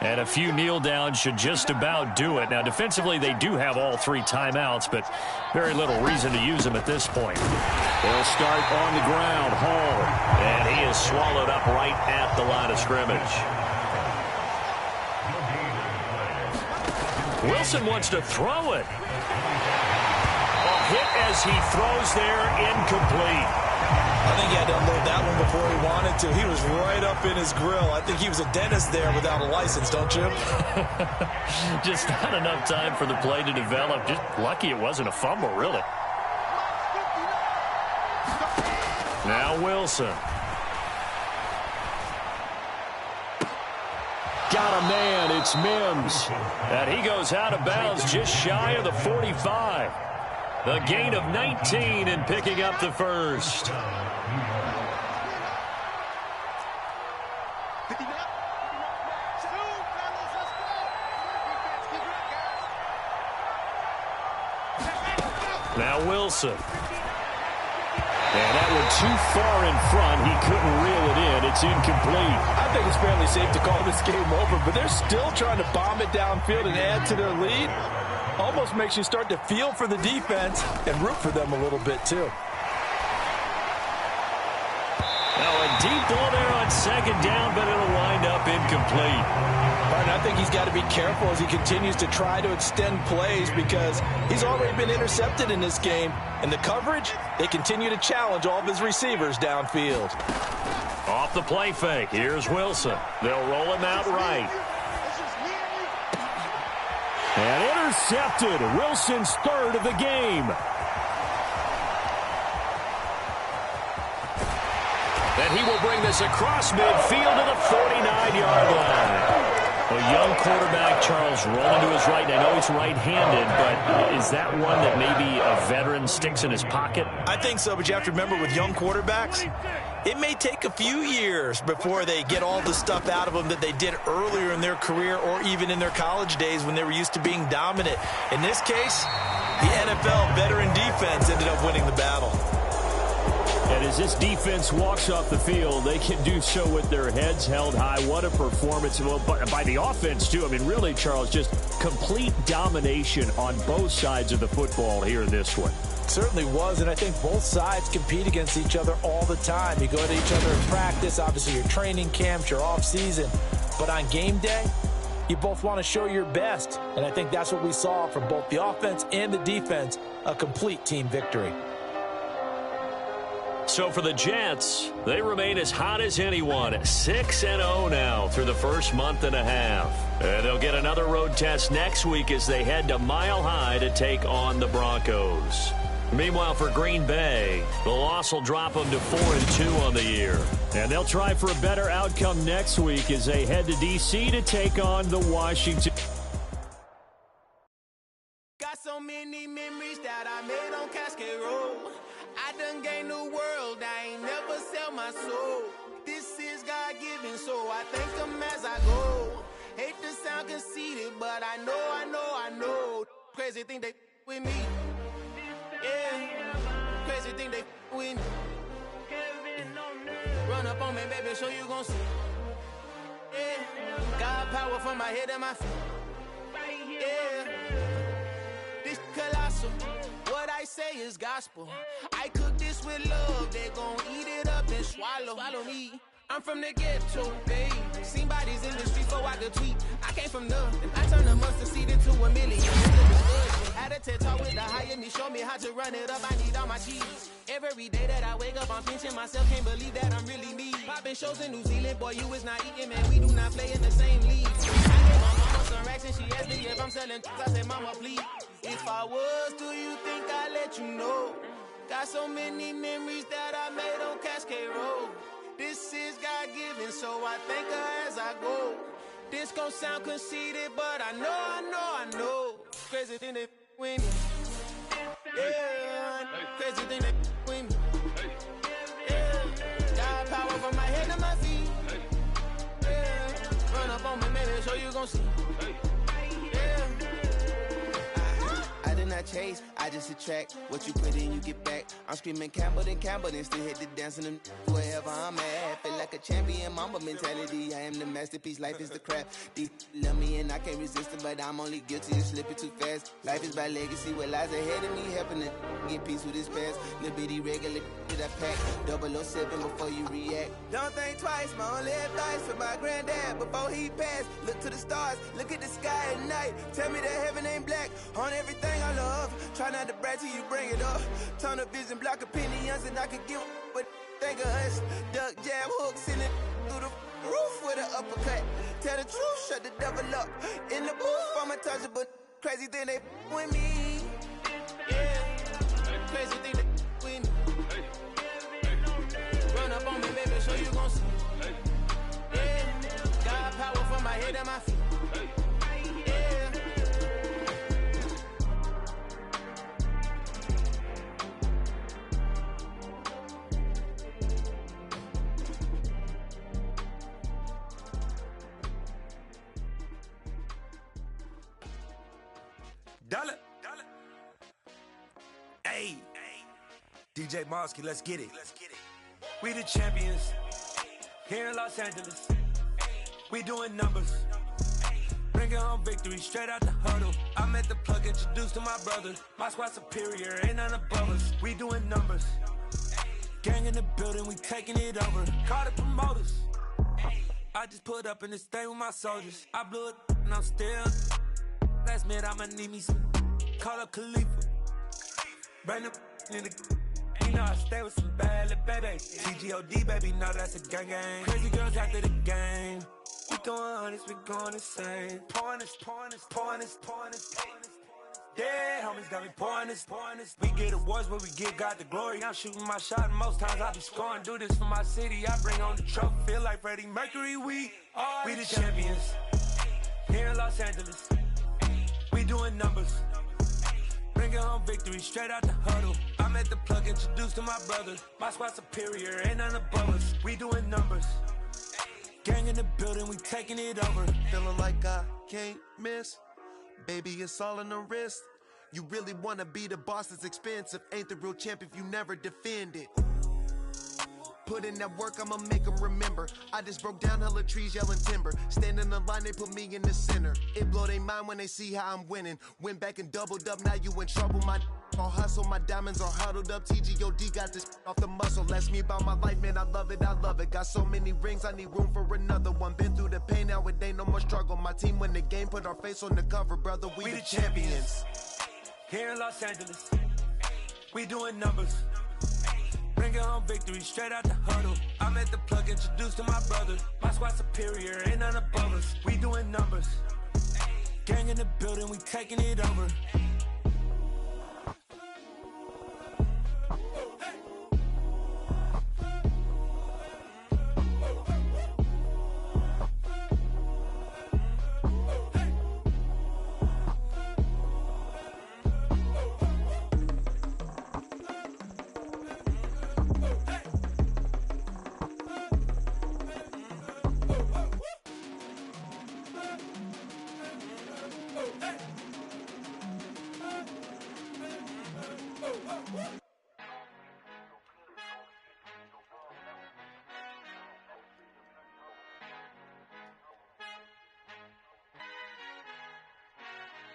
And a few kneel downs should just about do it. Now, defensively, they do have all 3 timeouts, but very little reason to use them at this point. They'll start on the ground. Hall. And he is swallowed up right at the line of scrimmage. Wilson wants to throw it. A hit as he throws there, incomplete. I think he had to unload that one before he wanted to. He was right up in his grill. I think he was a dentist there without a license, don't you? Just not enough time for the play to develop. Just lucky it wasn't a fumble, really. Now Wilson. Got a man. It's Mims. And he goes out of bounds just shy of the 45. A gain of 19 and picking up the first. Now Wilson. And that one too far in front. He couldn't reel it in. It's incomplete. I think it's fairly safe to call this game over, but they're still trying to bomb it downfield and add to their lead. Almost makes you start to feel for the defense and root for them a little bit, too. Now a deep ball there on second down, but it'll wind up incomplete. Martin, I think he's got to be careful as he continues to try to extend plays because he's already been intercepted in this game. And the coverage, they continue to challenge all of his receivers downfield. Off the play fake, here's Wilson. They'll roll him out right. And intercepted. Wilson's third of the game. And he will bring this across midfield to the 49-yard line. A young quarterback, Charles, rolling to his right. And I know he's right-handed, but is that one that maybe a veteran sticks in his pocket? I think so, but you have to remember with young quarterbacks, it may take a few years before they get all the stuff out of them that they did earlier in their career or even in their college days when they were used to being dominant. In this case, the NFL veteran defense ended up winning the battle. And as this defense walks off the field, they can do so with their heads held high. What a performance. Well, by the offense, too. I mean, really, Charles, just complete domination on both sides of the football here in this one. Certainly was, and I think both sides compete against each other all the time. You go to each other in practice, obviously your training camps, your off-season. But on game day, you both want to show your best. And I think that's what we saw from both the offense and the defense, a complete team victory. So for the Jets, they remain as hot as anyone, 6-0 now through the first month and a half. And they'll get another road test next week as they head to Mile High to take on the Broncos. Meanwhile, for Green Bay, the loss will drop them to 4-2 on the year. And they'll try for a better outcome next week as they head to D.C. to take on the Washington. Got so many memories that I made on Cascade Road. I done gained the world, I ain't never sell my soul. This is God-given, so I thank him as I go. Hate to sound conceited, but I know. Crazy think they with me. Yeah, crazy think they with me. Run up on me, baby, show you gon' see. Yeah, God power from my head and my feet. Yeah, this colossal. What I say is gospel. I cook this with love. They gon' eat it up and swallow me. I'm from the ghetto, babe. Seen bodies in the street so I could tweet. I came from nothing. I turned a mustard seed into a million. Had a TED talk with the higher me. Show me how to run it up. I need all my cheese. Every day that I wake up, I'm pinching myself. Can't believe that I'm really me. Popping shows in New Zealand. Boy, you is not eating, man. We do not play in the same league. I gave my mama telling I say, mama, please. If I was, do you think I'd let you know? Got so many memories that I made on Cascade Road. This is God-given, so I thank her as I go. This gon' sound conceited, but I know. Crazy thing they with me. Yeah, crazy thing they with me. Yeah, got power from my head to my feet. Yeah, run up on me, maybe, so you gon' see. Yeah. I did not chase, I just attract. What you put in, you get back. I'm screaming Campbell, then still hit the dancing and wherever I'm at. Feel like a champion, mamba mentality. I am the masterpiece, life is the crap. Deep love me and I can't resist it, but I'm only guilty of slipping too fast. Life is by legacy, what lies ahead of me, helping to get peace with this past. Little bitty regular that I pack. 007 before you react. Don't think twice, my only advice for my granddad before he passed. Look to the stars, look at the sky at night. Tell me that heaven ain't black on everything I love. Try not to brag till you bring it up. Tunnel vision, block opinions, and I could give but think of us. Duck, jab, hooks in it through the roof with an uppercut. Tell the truth, shut the devil up. In the booth, I'm untouchable. Crazy thing they with me. Yeah, crazy thing they with me. Run up on me, baby, so you gon' see. Yeah, got power from my head and my feet. Yeah. Dollar. Hey, DJ Mosky, let's get it. We the champions here in Los Angeles. We doing numbers, bringing home victory straight out the huddle. I'm at the plug, introduced to my brother. My squad superior, ain't none above us. We doing numbers, gang in the building, we taking it over. Call the promoters. I just put up in this thing with my soldiers. I blew it and I'm still. Last minute I'ma need me some. Call up Khalifa. Brand up in the. You know I stay with some bad little baby. TGOD baby, no that's a gang gang. Crazy girls after the game. We going honest, we going insane. Pouring this. Yeah, homies got me pouring this. We get awards, but we give God the glory. I'm shooting my shot, and most times I be scoring. Do this for my city, I bring on the trophy. Feel like Freddie Mercury, we the champions here in Los Angeles. We doing numbers, bringing home victory straight out the huddle. I'm at the plug, introduced to my brother. My squad superior, ain't none above us. We doing numbers, gang in the building, we taking it over. Feeling like I can't miss, baby, it's all in the wrist. You really wanna be the boss, it's expensive. Ain't the real champ if you never defend it. Put in that work, I'ma make them remember. I just broke down hella trees, yelling timber. Stand in the line, they put me in the center. It blow they mind when they see how I'm winning. Went back and doubled up, now you in trouble. My all hustle, my diamonds are huddled up. TGOD got this off the muscle. That's me about my life, man, I love it. Got so many rings, I need room for another one. Been through the pain, now it ain't no more struggle. My team win the game, put our face on the cover, brother. We the champions here in Los Angeles. We doing numbers, bringing home victory straight out the huddle. I'm at the plug, introduced to my brother. My squad superior, ain't none above us. We doing numbers, gang in the building, we taking it over.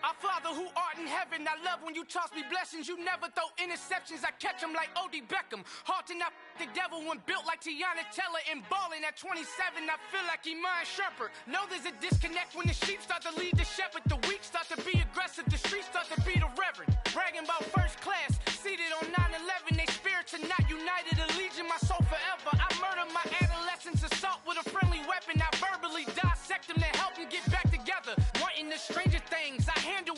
Our Father who art in heaven, I love when you toss me blessings. You never throw interceptions, I catch them like O.D. Beckham. Hard to not the devil when built like Tiana Teller. And balling at 27, I feel like Iman Shumpert. Know there's a disconnect when the sheep start to lead the shepherd. The weak start to be aggressive, the streets start to be the reverend. Bragging about first class, seated on 9/11. They spirits are not united, a legion, my soul forever. I murdered my adolescence, assault with a friendly weapon. I verbally dissect them to help them get back together. Wanting the stranger things, I handle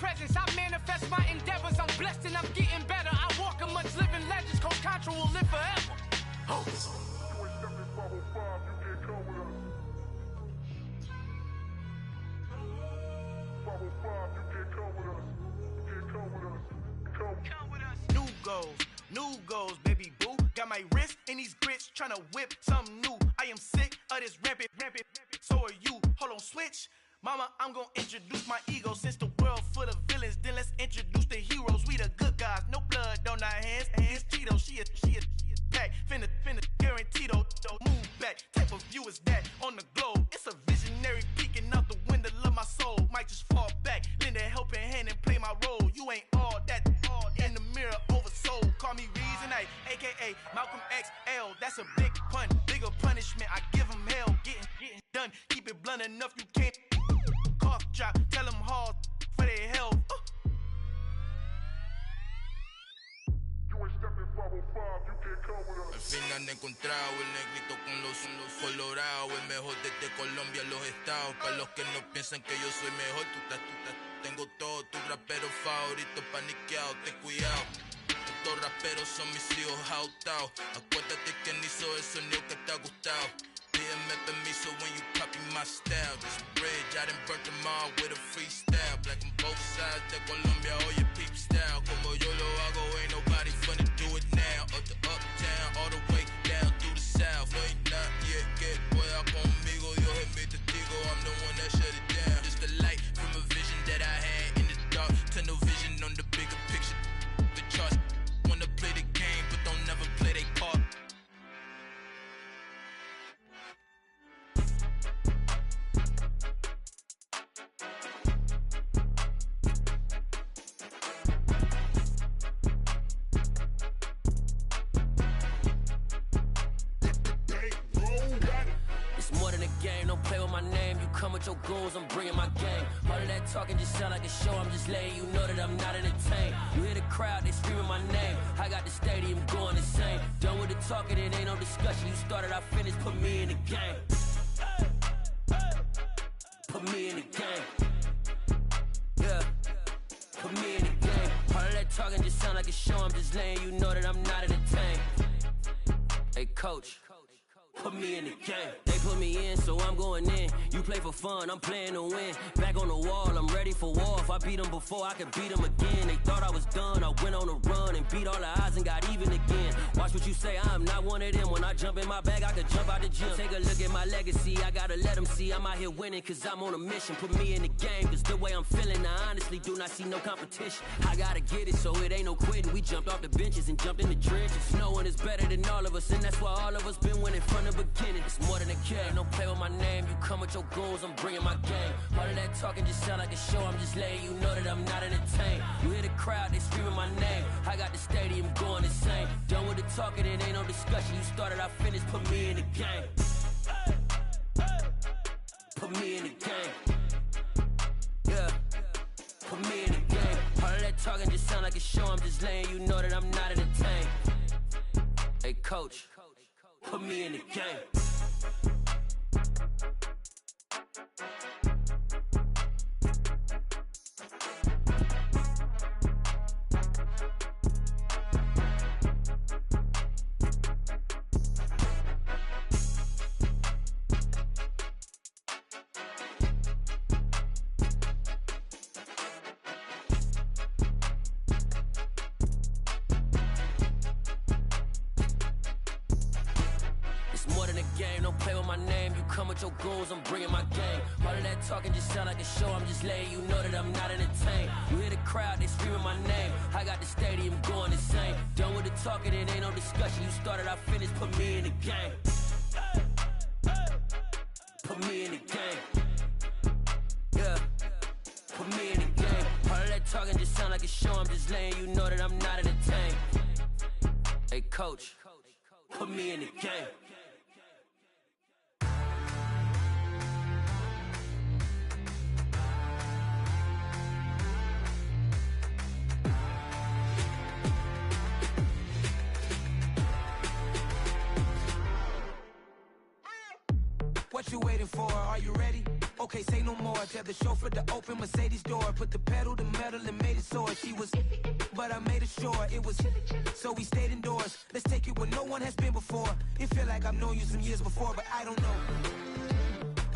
presence. I manifest my endeavors. I'm blessed and I'm getting better. I walk amongst living legends. Coach Contra will live forever. Oh. New goals, baby boo. Got my wrist in these grits, tryna whip something new. I am sick of this rampant. So are you. Hold on, switch. Mama, I'm gonna introduce my ego. Since the world full of villains, then let's introduce the heroes. We the good guys, no blood on our hands. It's Tito, she is back. Finna, guaranteed, don't move back. Type of view is that on the globe. It's a visionary peeking out the window of my soul. Might just fall back, lend a helping hand and play my role. You ain't all that in the mirror oversold. Call me Reason A, aka Malcolm XL. That's a big pun, bigger punishment. I give him hell, getting done. Keep it blunt enough, you can't cough drop. Tell them hard for their health. Al fin han encontrado el negrito con los colorados, el mejor desde Colombia a los estados. Para los que no piensan que yo soy mejor, tengo todo, tus raperos favoritos paniqueados, ten cuidado. Estos raperos son mis hijos jautados. Acuérdate quién hizo el sonido que te ha gustado. Pídeme permiso when you copy my style. This bridge, I done burnt them all with a freestyle. Black on both sides de Colombia, oye peep style. Como yo lo hago, ain't nobody finna do it now. Up to uptown, all the way down through the south. No hay nadie que pueda conmigo, Dios es mi testigo. I'm the one that shut it down. Just the light from a vision that I had in the dark. Tunnel vision on the bigger picture. The charts wanna play the game, but don't never play their part. With your goons, I'm bringing my game. All of that talking just sound like a show. I'm just letting you know that I'm not entertained. You hear the crowd, they screaming my name. I got the stadium going insane. Done with the talking, it ain't no discussion. You started, I finished, put me in the game. Put me in the game. Yeah, put me in the game. All of that talking just sound like a show. I'm just letting you know that I'm not entertained. Hey, coach. Put me in the game. They put me in, so I'm going in. You play for fun, I'm playing to win. Back on the wall, I'm ready for war. If I beat them before, I could beat them again. They thought I was done, I went on a run and beat all the odds and got even again. Watch what you say, I'm not one of them. When I jump in my bag, I could jump out the gym. Take a look at my legacy, I gotta let them see I'm out here winning, cause I'm on a mission. Put me in the game, cause the way I'm feeling, I honestly do not see no competition. I gotta get it, so it ain't no quitting. We jumped off the benches and jumped in the trenches. No one is better than all of us, and that's why all of us been winning from the beginning. It's more than a game, don't play with my name. You come with your goons, I'm bringing my game. All of that talking just sound like a show. I'm just letting you know that I'm not entertained. You hear the crowd, they screaming my name. I got the stadium going insane. Done with the talking, it ain't no discussion. You started, I finished, put me in the game. Put me in the game. Yeah, put me in the game. All of that talking just sound like a show. I'm just letting you know that I'm not entertained. Hey, coach. Put me in the game. Your goals, I'm bringing my game. All of that talking just sound like a show. I'm just letting you know that I'm not entertained. You hear the crowd, they screaming my name. I got the stadium going insane. Done with the talking, it ain't no discussion. You started, I finished, put me in the game. Put me in the game. Yeah, put me in the game. All of that talking just sound like a show. I'm just letting you know that I'm not entertained. Hey, coach, put me in the game. What you waiting for? Are you ready? okay, say no more. Tell the chauffeur to open Mercedes door. Put the pedal to metal and made it soar. She was, but I made it sure it was. So we stayed indoors. Let's take it where no one has been before. It feel like I've known you some years before, but I don't know.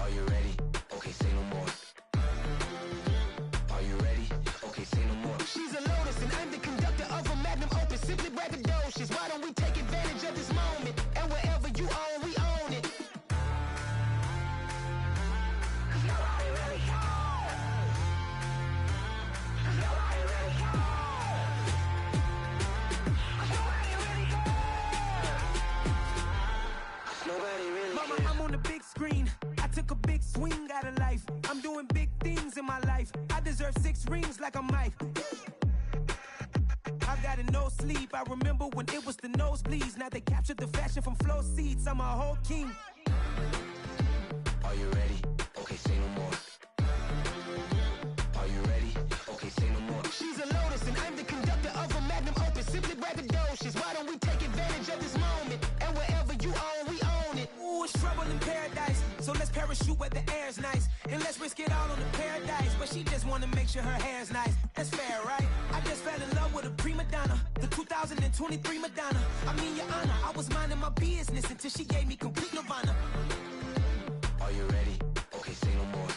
Are you ready? Okay, say no more. Are you ready? Okay, say no more. She's a Lotus and I'm the conductor of a magnum opus. Simply braggadocious. Why don't we take advantage of this moment? And wherever you own, we own it. Mama, I'm on the big screen. I took a big swing out of life. I'm doing big things in my life. I deserve 6 rings like I'm Mike. I've got no sleep. I remember when it was the nosebleeds. Now they captured the fashion from flow seats. I'm a whole king. Are you ready? Okay, say no more. Are you ready? Okay, say no more. She's a Lotus and I'm the conductor of a magnum opus. Simply braggadocious. Why don't we take advantage of this moment? And wherever you own, we own it. Ooh, it's trouble in paradise. So let's parachute where the air's nice. And let's risk it all on the paradise. But she just wanna make sure her hair's nice. That's fair, right? I just fell in love with a prima donna. The 2023 Madonna. I mean, your honor, I was minding my business until she gave me complete nirvana. Are you ready? Okay, say no more.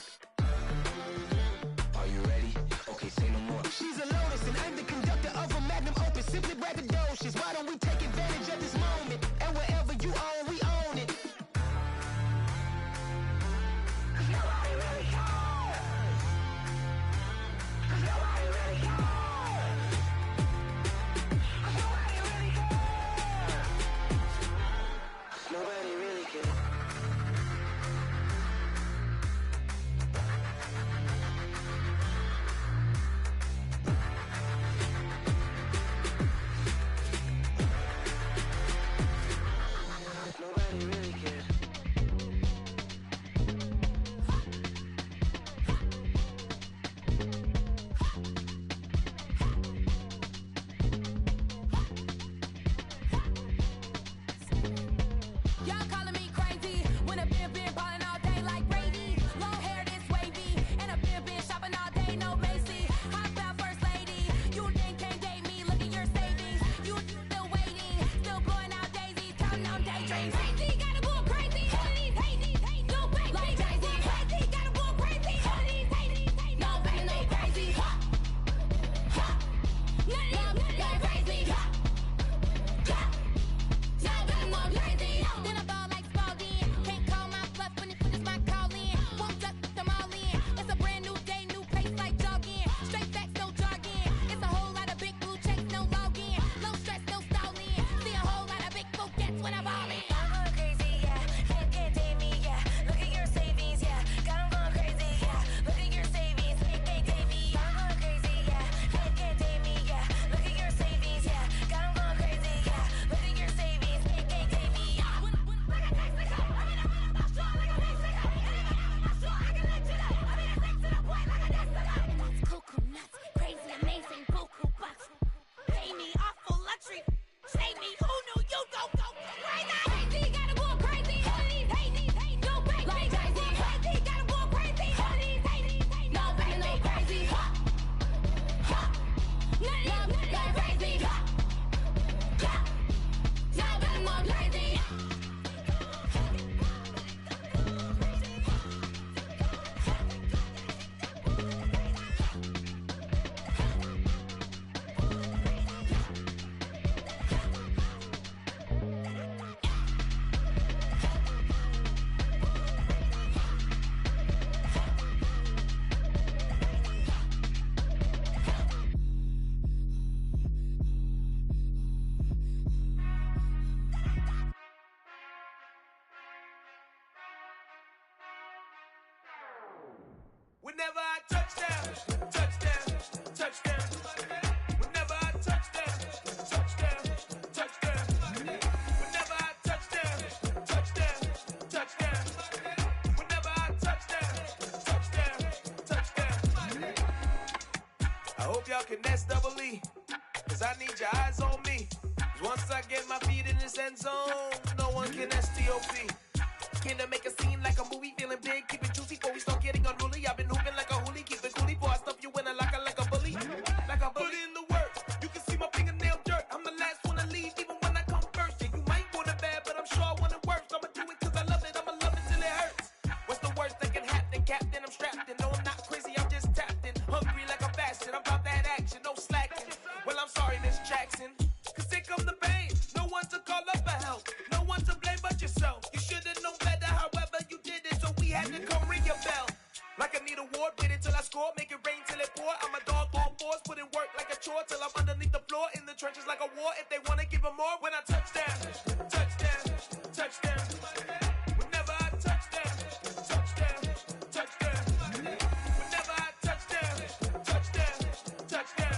Are you ready? Okay, say no more. She's a Lotus and I'm the conductor of a magnum opus. Simply braggadocious. Why don't we take advantage of this moment? And wherever you own, we own it. Nobody really cares. Nobody really cares. Y'all calling me crazy when a been ballin' all day like Brady. Long hair this wavy, and a been shopping all day, no Macy. Hop out first lady, you then can't date me. Look at your savings, you still waiting, still blowing out daisies, counting on daydreams. Crazy, gotta go crazy. All of these hate, no crazy. Like Jay-Z, crazy, gotta go crazy. All of these hate, no crazy, no crazy. None of these go crazy. Y'all got more crazy. Then I ball like Spalding. Can't call my bluff when it's my calling. Won't duck them all in. It's a brand new day, new pace like jogging. Straight facts, no jargon. It's a whole lot of big blue checks, no login. Low stress, no stalling. See a whole lot of big focus when I ball in. I'm going crazy, yeah. Can't date me, yeah. Look at your savings, yeah. Got 'em going crazy, yeah. Look at your savings, can't date me. I'm going crazy, yeah. Can't date me, yeah. Look at your savings, yeah. Got 'em going crazy, yeah. Look at your savings, can't date me. Cuckoo nuts, crazy, amazing, buku bucks. Pay me awful luxury. Save me, who knew you go crazy? Crazy, gotta go crazy. All of these hate, no crazy. Like Jay-Z, crazy, gotta go crazy. All of these hate, no crazy, no crazy. None of these go crazy. Y'all got more crazy. Whenever I touchdown, touchdown, touchdown. Whenever I touchdown, touchdown, touchdown. Whenever I touchdown, touchdown, touchdown. Whenever I touchdown, touchdown, touchdown. I hope y'all can nest double E, 'cause I need your eyes on me. 'Cause once I get my feet in this end zone, no one can STOP. Can to make a scene like a movie, feeling big, keep it juicy before we start getting if they wanna give them more. When I touch down, touchdown, touchdown. Whenever I touch down, touchdown, touchdown. Whenever I touch down, touchdown, touchdown.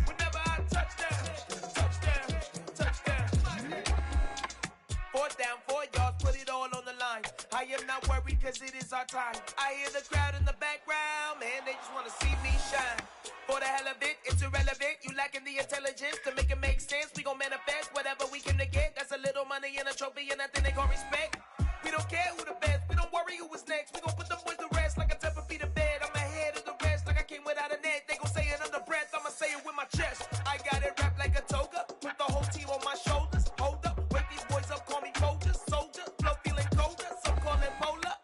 Whenever I touch down, touchdown, touchdown. 4th down, 4 yards, put it all on the line. I am not worried cause it is our time. I hear the crowd in the background, man, they just wanna see me shine. For the hell of it, it's irrelevant. You lacking the intelligence to make it make sense. We gon' manifest whatever we came to get. That's a little money and a trophy and nothing they call respect. We don't care who the best, we don't worry who was next. We gon' put them boys to rest like a 10 feet of bed. I'm ahead of the rest like I came without a net. They gon' say it under breath, I'ma say it with my chest. I got it wrapped like a toga, put the whole team on my shoulders. Hold up, wake these boys up, call me Folger, soldier, flow feeling colder, some call it polar.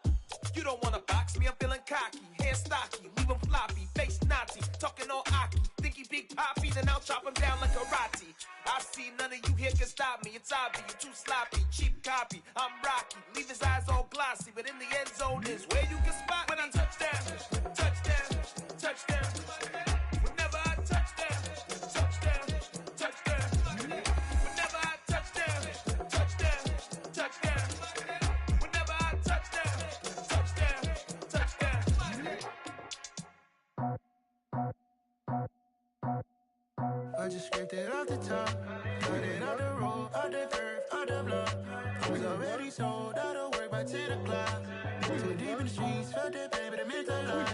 You don't wanna box me, I'm feeling cocky, hair stocky, leave him floppy, face naughty, talking all aki. Think he big poppy, then I'll chop him down like karate. I see none of you here can stop me, it's obvious, you too sloppy, cheap copy. I'm Rocky, leave his eyes all glossy, but in the end zone is where you can spot when I touch down, touchdown, touchdown. Whenever I touch down, touchdown, touchdown. Whenever I touch down, touchdown, touchdown. Whenever I touch down, touchdown, touchdown. I just scraped it off the top, cut it off the road, off the curve, off the block. I was already sold out of work by 10 o'clock. Too deep in the streets, felt that pain, but it meant a lot.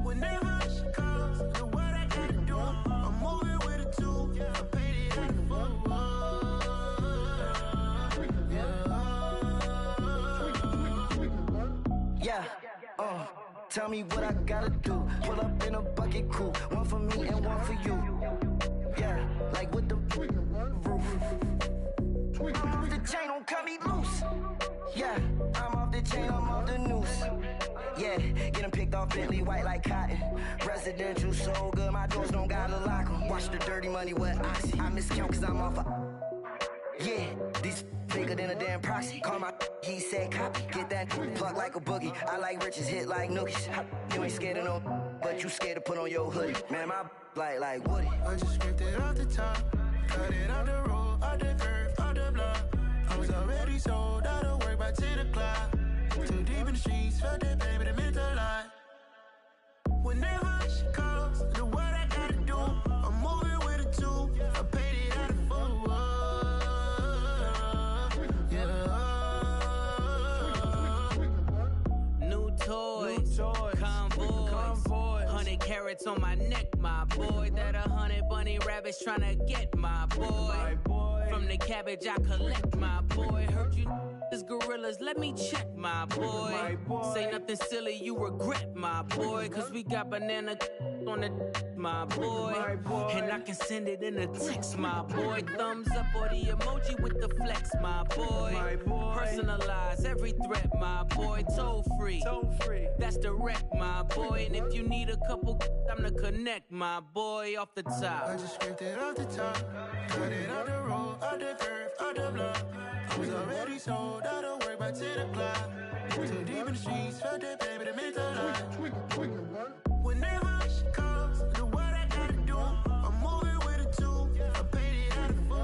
Whenever she calls, know what I gotta do. I'm moving with a 2, I paid it out of 4. Yeah, tell me what I gotta do. Pull up in a bucket crew, one for me and one for you. Yeah, like with the roof. I'm off the chain, don't cut me loose. Yeah, I'm off the chain, I'm off the noose. Yeah, get them picked off Bentley, white like cotton. Residential so good, my doors don't gotta lock 'em. Watch the dirty money with Oxy. I miscount cause I'm off a... Yeah, these bigger than a damn proxy. Call my he said copy. Get that plug like a boogie. I like riches, hit like nookies. You ain't scared of no, but you scared to put on your hoodie. Man, my like Woody. I just scraped it off the top, cut it off the road, off the curve, off the block. I was already sold out of work by 10 o'clock. Too deep in the streets, felt that pain, but it meant a lot. Whenever she calls, know what I gotta do. I'm moving with a 2, I paid it out of 4. New toys, convoys, 100 carats on my neck, my boy. That 100 bunny rabbits tryna get my boy. From the cabbage I collect, my boy. Heard you is gorillas, let me check, my boy. Say nothing silly, you regret, my boy. Cause we got banana on the my boy. And I can send it in a text, my boy. Thumbs up or the emoji with the flex, my boy. Personalize every threat, my boy. Toll free, that's direct, my boy. And if you need a couple, I'm the connect, my boy. Off the top, I just scraped it off the top, cut it off the road, off the curve, off the block. I was already sold out of work by 10 o'clock. Too deep in the streets, felt that pain, but it meant a lot. Whenever she calls, know what I gotta do. I'm moving with a 2, I paid it out of 4.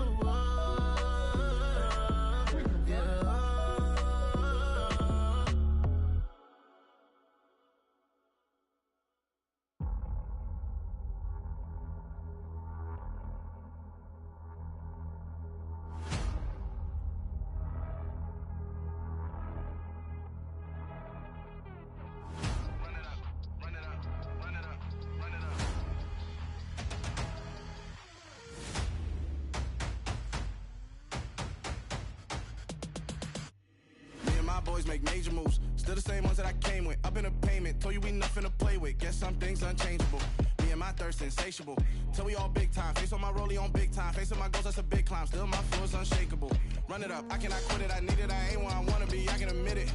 Boys make major moves, still the same ones that I came with. Up in the payment, told you we nothing to play with. Guess some things unchangeable. Me and my thirst insatiable. Till we all big time. Face on my rollie on big time. Facing my goals, that's a big climb. Still my floor's unshakable. Run it up, I cannot quit it. I need it, I ain't where I wanna be. I can admit it.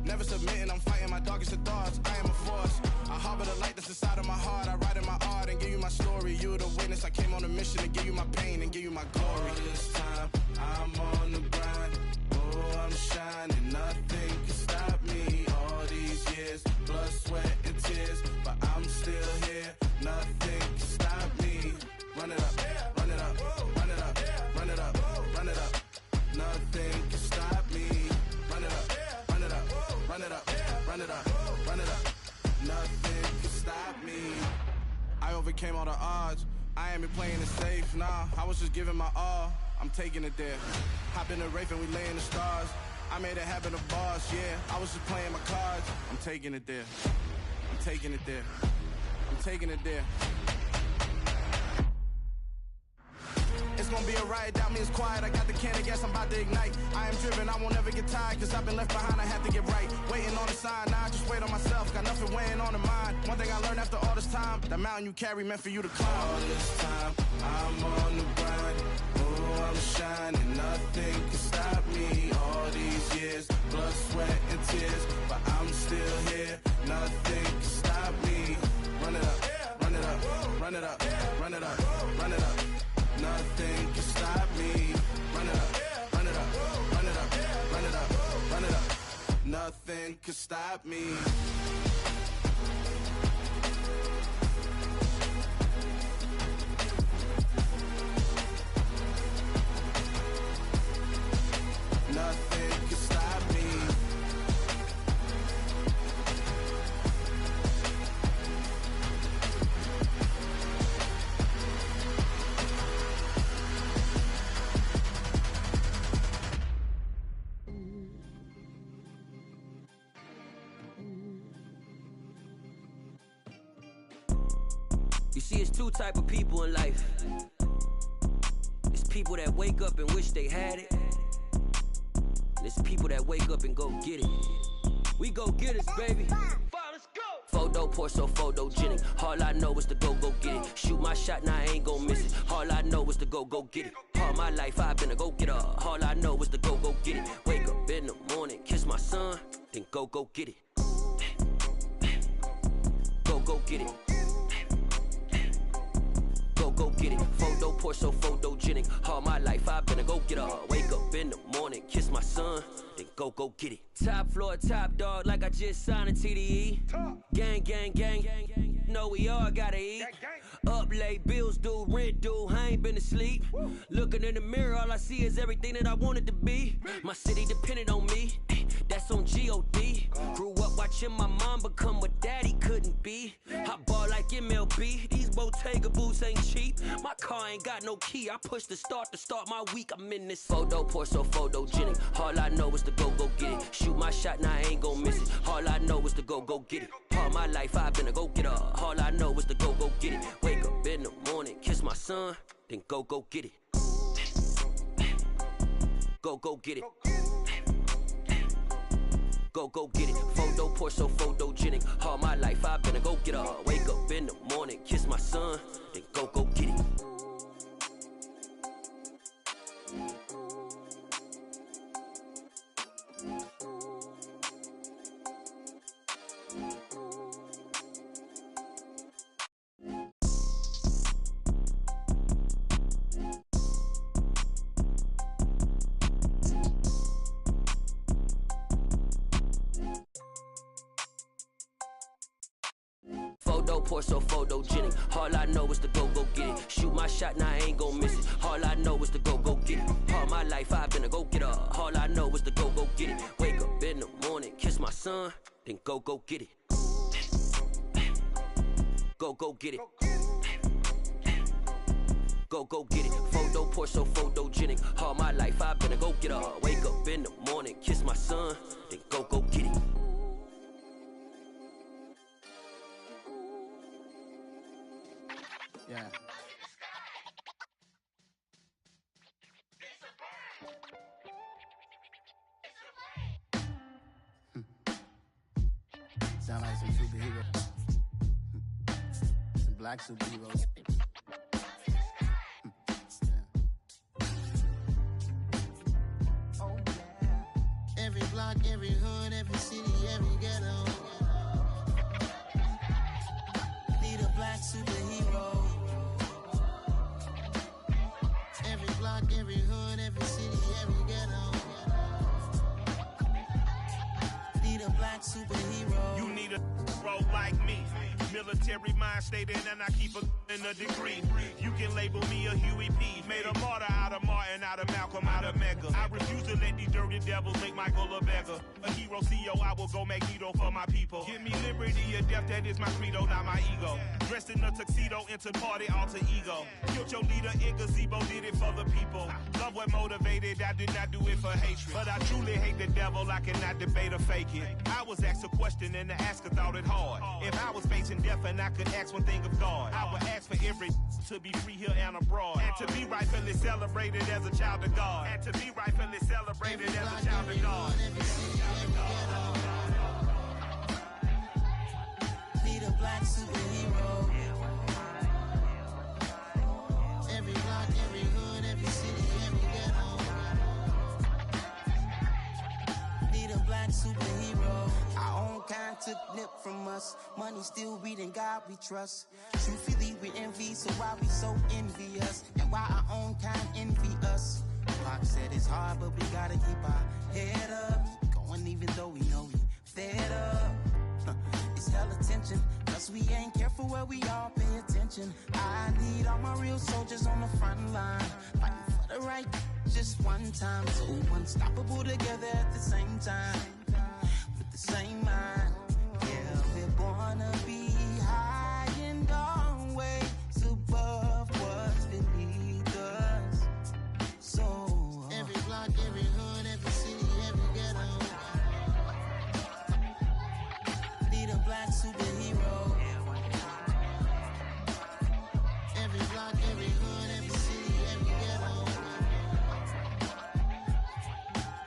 Never submitting, I'm fighting my darkest of thoughts. I am a force. I harbor the light that's inside of my heart. I write in my art and give you my story. You the witness. I came on a mission to give you my pain and give you my glory. All this time, I'm on the grind. Oh, I'm shining. Nothing can stop me. All these years, blood, sweat, and tears. But I'm still here. Nothing can stop me. Run it up, run it up. overcame all the odds. I ain't been playing it safe, nah, I was just giving my all. I'm taking it there. Hop in the Wraith and we lay in the stars. I made it happen to boss, yeah. I was just playing my cards. I'm taking it there. I'm taking it there. I'm taking it there. It's gonna be a riot, doubt me it's quiet. I got the can of gas, I'm about to ignite. I am driven, I won't ever get tired, cause I've been left behind, I have to get right. Waiting on the sign, now I just wait on myself, got nothing weighing on the mind. One thing I learned after all this time, the mountain you carry meant for you to climb. All this time, I'm on the grind, oh, I'm shining, nothing can stop me. All these years, blood, sweat, and tears, but I'm still here, nothing can stop me. Run it up, run it up, run it up, run it up, run it up. Nothing can stop me. Run it up, run it up, run it up, run it up, run it up. Nothing can stop me. Nothing can stop me. You see, it's two type of people in life. It's people that wake up and wish they had it. And it's people that wake up and go get it. We go get it, baby. Photo poor, so photogenic. All I know is to go get it. Shoot my shot, now I ain't gon' miss it. All I know is to go get it. All my life I've been a go-getter. All I know is to go get it. Wake up in the morning, kiss my son, then go get it. Go get it. Go get it. Photo poor, so photogenic. All my life I've been a go-getter. Wake up in the morning, kiss my son, then go get it. Top floor, top dog, like I just signed a TDE. Gang, gang, gang. No, we all gotta eat. Up late, bills due, rent due, I ain't been asleep. Looking in the mirror, all I see is everything that I wanted to be. My city depended on me, that's on G.O.D. Grew up watching my mom become what daddy couldn't be. I ball like MLB, these Bottega boots ain't cheap. My car ain't got no key, I push the start to start my week. I'm in this photo poor, so photogenic. All I know is to go get it. Shoot my shot, now I ain't gon' miss it. All I know is to go get it. All my life I've been a go-getter. All I know is to go get it. Wake up in the morning, kiss my son, then go get it. Go get it. Go get it. Photo poor, so photogenic. All my life I've been a go-getter. Wake up in the morning, kiss my son, then go get it. Photo poor, so photogenic. All I know is to go get it. Shoot my shot, now I ain't gon' miss it. All I know is to go get it. All my life I've been a go-getter. All I know is to go get it. Wake up in the morning, kiss my son, then go get it. Go get it. Go get it. Photo poor, so photogenic. All my life I've been a go-getter. Wake up in the morning, kiss my son, then go get it. Yeah. Sound like some superheroes. Some black superheroes. Oh, yeah. Every block, every hood, every city, every ghetto. Need a black superhero. Every block, every hood, every city, every ghetto. Need a black superhero. You need a bro like me. Military mind stated, and I keep a degree. You can label me a Huey P. Made a martyr out of Martin, out of Malcolm, out of Mega. I refuse to let these dirty devils make Michael a beggar. A hero CEO, I will go Magneto for my people. Give me liberty or death, that is my credo, not my ego. Dressed in a tuxedo, into party, alter ego. Killed your leader in gazebo, did it for the people. Love what motivated, I did not do it for hatred. But I truly hate the devil, I cannot debate or fake it. I was asked a question and the asker thought it hard. If I was facing death and I could ask one thing of God, I would ask for every to be free here and abroad. And to be rightfully celebrated as a child of God. And to be rightfully celebrated as a child of God. Need a black superhero. Every block, every hood, every city, every ghetto. Need a black superhero. Our own kind took nip from us. Money still reading God we trust. Truthfully we envy, so why we so envious? And why our own kind envy us? Pac said it's hard, but we gotta keep our head up. Going even though we know we fed up. It's hella tension, cause we ain't careful where we all pay attention. I need all my real soldiers on the front line, fighting for the right just one time. So unstoppable together at the same time, with the same mind. Yeah, we're born to be high and always above what's beneath us. So every block, every hood, every city, every ghetto. Need a black superhero. Every block, every hood, every city, every ghetto.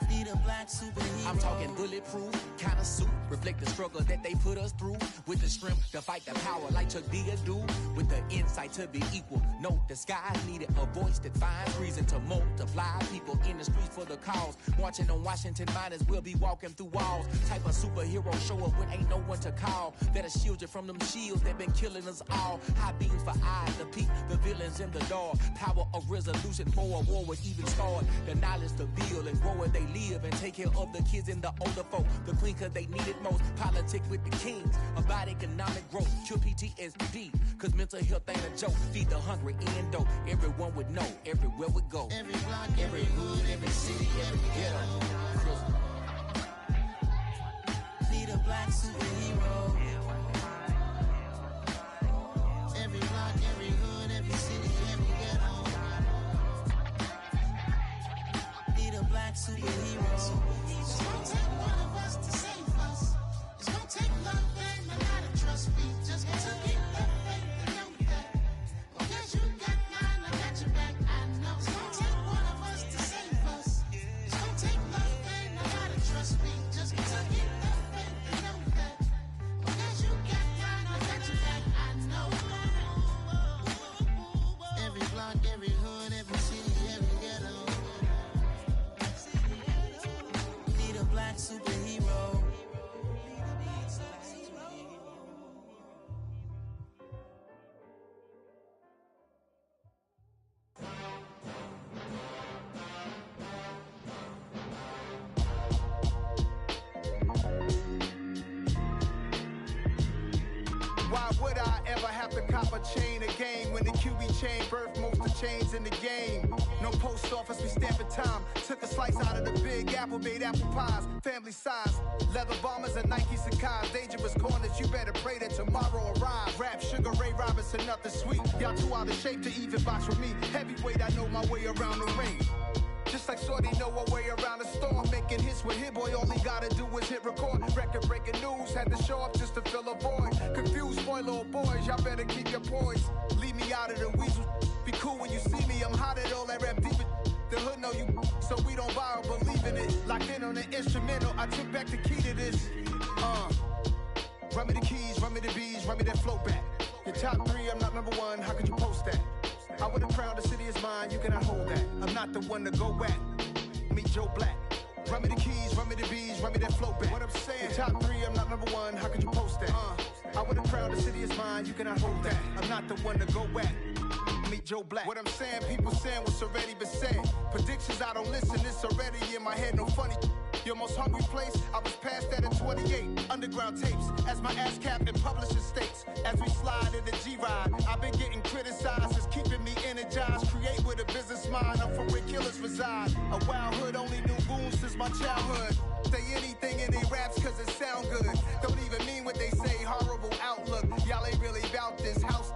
Need a black superhero. I'm talking bulletproof kind of suit, reflect the struggle that they put us through. With the strength to fight the power like Chuck D do. With the insight to be equal. Note the skies needed a voice that finds reason to multiply. People in the streets for the cause. Marching on Washington, might as well be walking through walls. Type of superhero show up when ain't no one to call. That'll shield you from them shields that been killing us all. High beams for eyes to peek the villains in the door. Power of resolution for a war would even start. The knowledge to build and grow where they live and take care of the kids and the older folk. The queen cause they need it most. Politic with the kings about economic growth. Cure PTSD cause mental health ain't a joke. Feed the hungry and dope. Everyone would know everywhere we go. Every block, every hood, every city, every ghetto. Need a black superhero. Every block, every hood, every city, every ghetto. Need a black superhero. It's gonna take one of us to save us. It's gonna take love and a lot of trust. We just got to keep that faith and know that. Because you got mine, I got your back. I know. It's gonna take one of us to save us. It's gonna take love and a lot of trust. We just got to keep that faith and know that. Because you got mine, I got your back. I know. Every block, every hood, every city, every ghetto. Need a black superhero. Why would I ever have to cop a chain again when the QB chain birthed most of chains in the game? No post office, we stamping time. Took a slice out of the big apple, made apple pies, family size. Leather bombers and Nike Sacai's. Dangerous corners, you better pray that tomorrow arrives. Rap, Sugar Ray Robinson, nothing sweet. Y'all too out of shape to even box with me. Heavyweight, I know my way around the ring. Just like Shorty know a way around the storm. Making hits with Hit Boy, all he gotta do is hit record. Record breaking news, had to show up just to fill a void. Confused boy, little boys, y'all better keep your poise. Leave me out of the weasel. Be cool when you see me, I'm hot at all that rap deep. The hood know you, so we don't borrow, believe in it. Locked in on the instrumental, I took back the key to this. Run me the keys, run me the bees, run me that flow back. Your top three, I'm not number one, how could you post that? I would have crowned the city is mine, you cannot hold that. I'm not the one to go back. Meet Joe Black. Run me the keys, run me the bees, run me that flow back. What I'm saying, your top three, I'm not number one, how could you post that? I would have crowned the city is mine, you cannot hold that. I'm not the one to go back. Meet Joe Black. What I'm saying, people saying what's already been said. Predictions, I don't listen, it's already in my head, no funny. Your most hungry place, I was past that at 28. Underground tapes, as my ass cap in publishing states. As we slide in the G-Ride, I've been getting criticized, it's keeping me energized. Create with a business is mine. I'm from where killers reside. A wild hood, only knew goons since my childhood. Say anything in they raps cause it sound good. Don't even mean what they say, horrible outlook. Y'all ain't really about this house.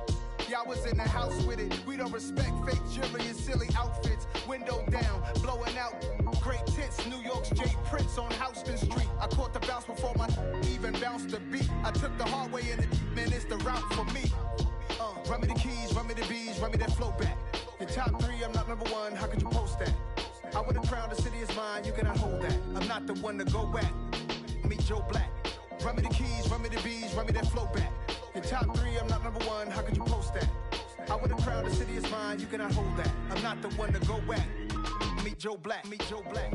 Y'all was in the house with it. We don't respect fake jewelry and silly outfits. Window down, blowing out great tits. New York's Jay Prince on Houston Street. I caught the bounce before my even bounced the beat. I took the hard way in it, man, it's the route for me. Run me the keys, run me the bees, run me that flow back. The top 3, I'm not number 1, how could you post that? I would've crowned the city is mine, you cannot hold that. I'm not the one to go back. Meet Joe Black. Run me the keys, run me the bees, run me that flow back. The top 3, I'm not number 1, how could you post that? I would've crowned the city is mine, you cannot hold that. I'm not the one to go back. Meet Joe Black, meet Joe Black.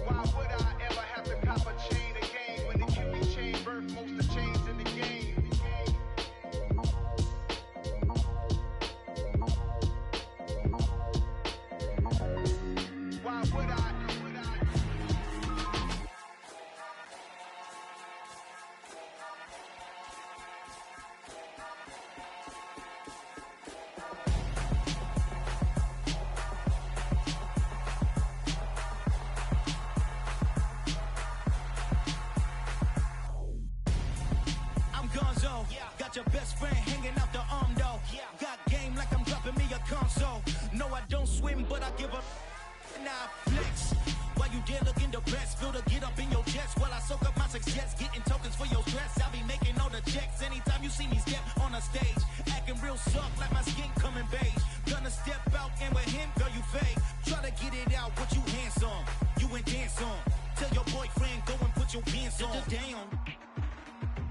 Why would I ever have to cop a chain again when the QB chain birthed most of the chains in the game? Why would I? Got your best friend hanging out the arm though. Got game like I'm dropping me a console. No, I don't swim, but I give up. Nah, flex. While you there looking the best, feel to get up in your chest while I soak up my success, getting tokens for your stress. I'll be making all the checks anytime you see me step on a stage, acting real soft like my skin coming beige. Gonna step out and with him, girl, you fake. Try to get it out, what you hands on, you ain't dance on. Tell your boyfriend go and put your pants on. Down,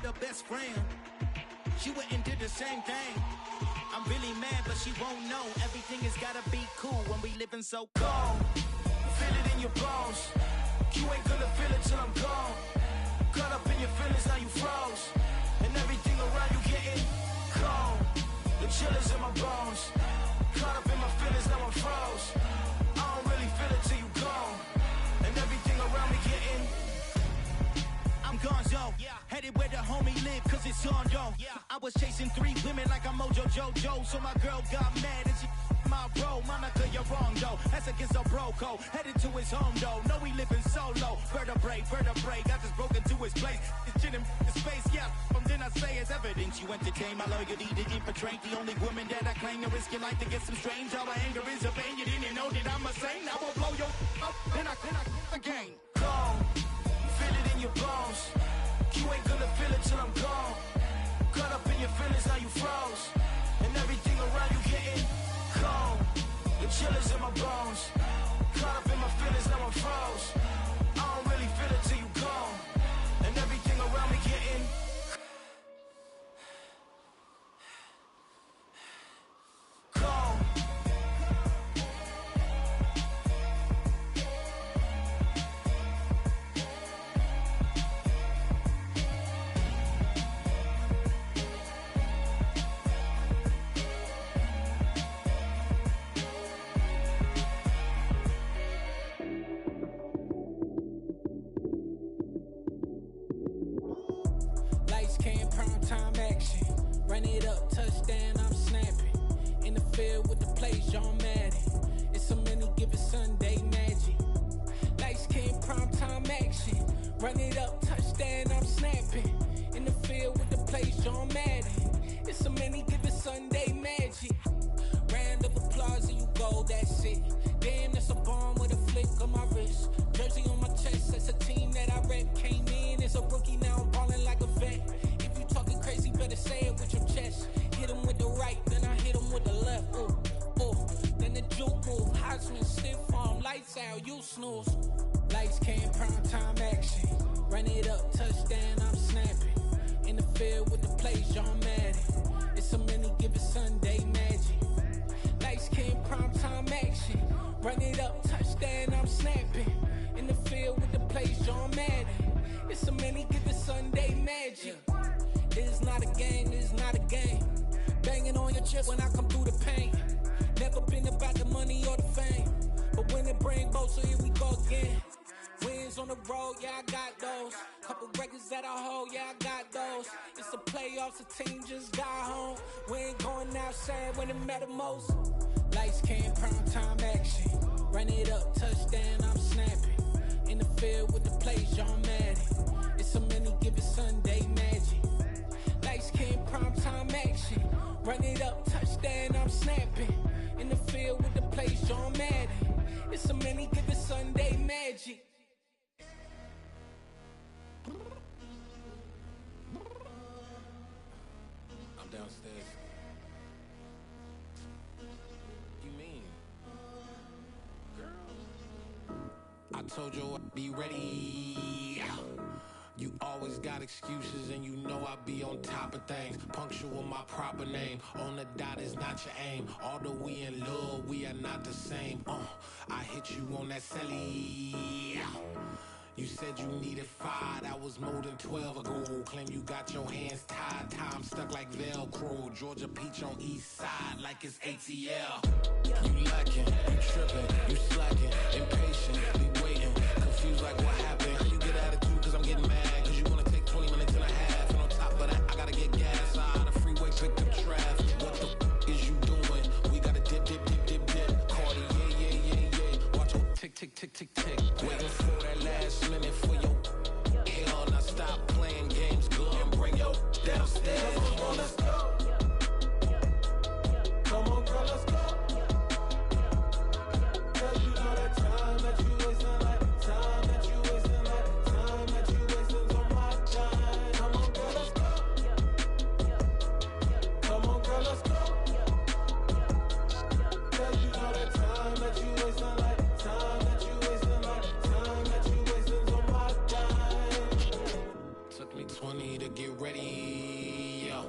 the best friend. She went and did the same thing. I'm really mad, but she won't know. Everything has gotta be cool when we living so cold. Feel it in your bones. You ain't gonna feel it till I'm gone. Caught up in your feelings, now you froze. And everything around you getting cold. The chill is in my bones. Caught up in my feelings, now I'm froze. I don't really feel it till you gone. And everything around me getting I'm gonzo, headed where the homie live, cause it's on though. I was chasing 3 women like I'm Mojo Jojo, so my girl got mad and she my bro. Monica, you're wrong though, that's against a bro code. Headed to his home though, know he living solo. Vertebrae, I just broke into his place. It's chin in his space, then I say it's evidence. You entertain my loyalty to infiltrate the only woman that I claim to risk your life to get some strange. How my anger is a vein, you didn't know that I'm a saint. I will blow your up, then I again. Gone. Feel it in your bones. You ain't gonna feel it till I'm gone. Caught up in your feelings, now you froze. And everything around you getting cold. The chill is in my bones. Caught up in my feelings, now I'm froze. I don't really feel it till you gone. And everything around me getting cold. Time action, run it up, touchdown, I'm snapping. In the field with the plays, John Madden. It's so many, give it Sunday magic. Lights came, prime time action. Run it up, touchdown, I'm snapping. In the field with the plays, John Madden. It's so many, give it Sunday magic. Round of applause and you go, that's it. Damn, that's a bomb with a flick on my wrist. Jersey on my chest, that's a team that I rep. Came in as a rookie, now I'm ballin' like a vet. Talking crazy, better say it with your chest. Hit him with the right, then I hit him with the left. Ooh, ooh. Then the juke move. Heisman, stiff arm, lights out, you snooze. Lights came, prime time action. Run it up, touchdown, I'm snapping. In the field with the plays, John Madden. It's so many, give it Sunday magic. Lights came, prime time action. Run it up, touchdown, I'm snapping. In the field with the plays, John Madden. It's so many, give it Sunday magic. This is not a game, this is not a game. Banging on your chest when I come through the pain. Never been about the money or the fame. But when it bring both, so here we go again. Wins wins on the road, yeah, I got those. Couple records that I hold, yeah, I got those. It's the playoffs, the team just got home. We ain't going outside when it matter most. Lights came, prime time action. Run it up, touchdown, I'm snapping. In the field with the plays, John Madden. It's a many given Sunday magic. Lights came, prime time action. Run it up, touchdown, I'm snapping. In the field with the plays, John Madden. It's a many given Sunday magic. I'm downstairs. You mean? Girl. I told you I'd be ready. You always got excuses and you know I be on top of things. Punctual my proper name. On the dot is not your aim. Although we in love, we are not the same. I hit you on that celly. You said you needed 5, that was more than 12 ago. Claim you got your hands tied, time stuck like Velcro. Georgia Peach on east side like it's ATL. You lacking, you tripping, you slacking, impatient, be waiting, confused like what happened. How you get attitude cause I'm getting mad, cause you wanna take 20 minutes and a half. And on top of that, I gotta get gas out of the freeway, pick up traffic. What the is you doing? We gotta dip, dip, dip, dip, dip. Cardi, yeah. Watch your tick, tick, tick, tick, tick. Waiting for that last minute for your hell. Now stop playing games, go and bring your downstairs. Come on, let's go. Come on, girl, let's go. Cause you know that time that you wasting, like time that you wasting, like time that you wasting on my time. Come on, girl, let's go. Come on, girl, let's go. Cause you know that time that you wasting, like time that you wasting, like time that you wasting on my time. Took me 20 to get ready, yo.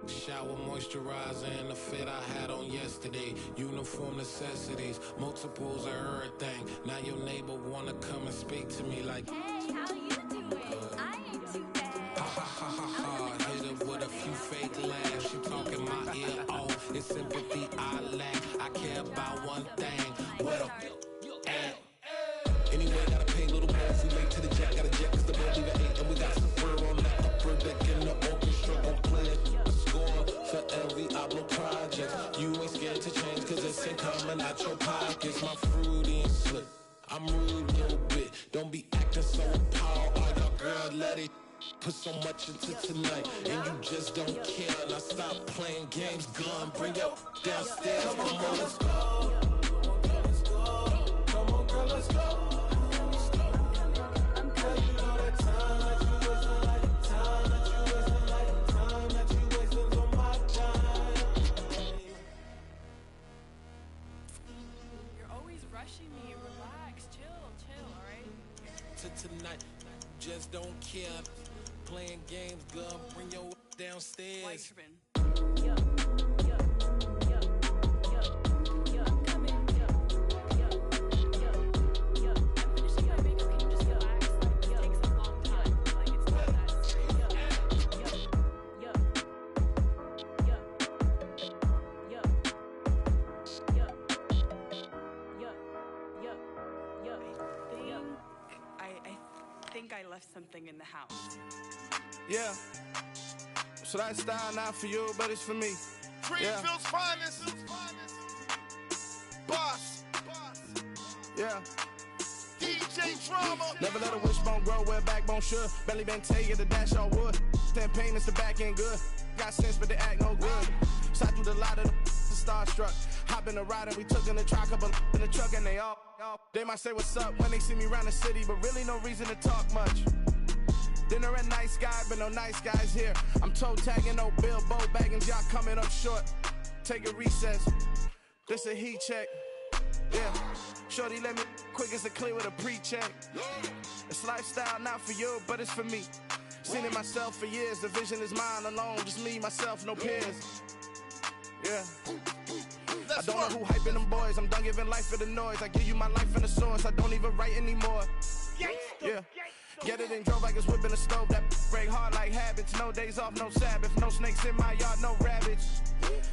Shower, moisturizer, and the fit I had on yesterday. Uniform necessities, multiples of everything. Now your neighbor wanna come and speak to me like, hey, how you doing? I ain't too bad. Ha ha ha ha ha. Hit her with a few fake laughs. She talking my ear off. It's sympathy I lack. I care about one thing. What up? Anyway, gotta pay a little more if we late to the jet. Got a jet cause the boat leave at 8. And we got some fur on the upper deck in the orchestra. Gon' play a score for every Oblo project. You ain't scared to change cause it's ain't coming out your pockets. My fruity and slick. I'm rude a little bit. Don't be acting so appalled. Oh, y'all girl, let it put so much into tonight. And you just don't care. Now stop playing games, gun. Bring your downstairs. Come on, let's go. Come on, girl, let's go. Tonight, just don't care. Playing games, gun, bring your downstairs. I left something in the house. Yeah. So that style not for you, but it's for me. Greenfield's finest. Boss. Yeah. DJ Drama. Never let a wishbone grow where a backbone should. Belly been tell you the dash all wood. Then pain is the back end good. Got sense, but they act no good. Shot through the lot of the starstruck. Hop in the ride and we took in the truck, couple in the truck and they all. They might say what's up when they see me round the city, but really no reason to talk much. Dinner at Nice Guy, but no nice guys here. I'm toe tagging, no Bilbo bagging, y'all coming up short. Take a recess. This a heat check. Yeah. Shorty let me quick as a clear with a pre-check. It's lifestyle not for you, but it's for me. Seen it myself for years. The vision is mine alone, just me, myself, no peers. Yeah. I don't know who hyping them boys. I'm done giving life for the noise. I give you my life and the source. I don't even write anymore. Yeah. Get it and drove like it's whipping a stove. That break hard like habits. No days off, no Sabbath. No snakes in my yard, no rabbits.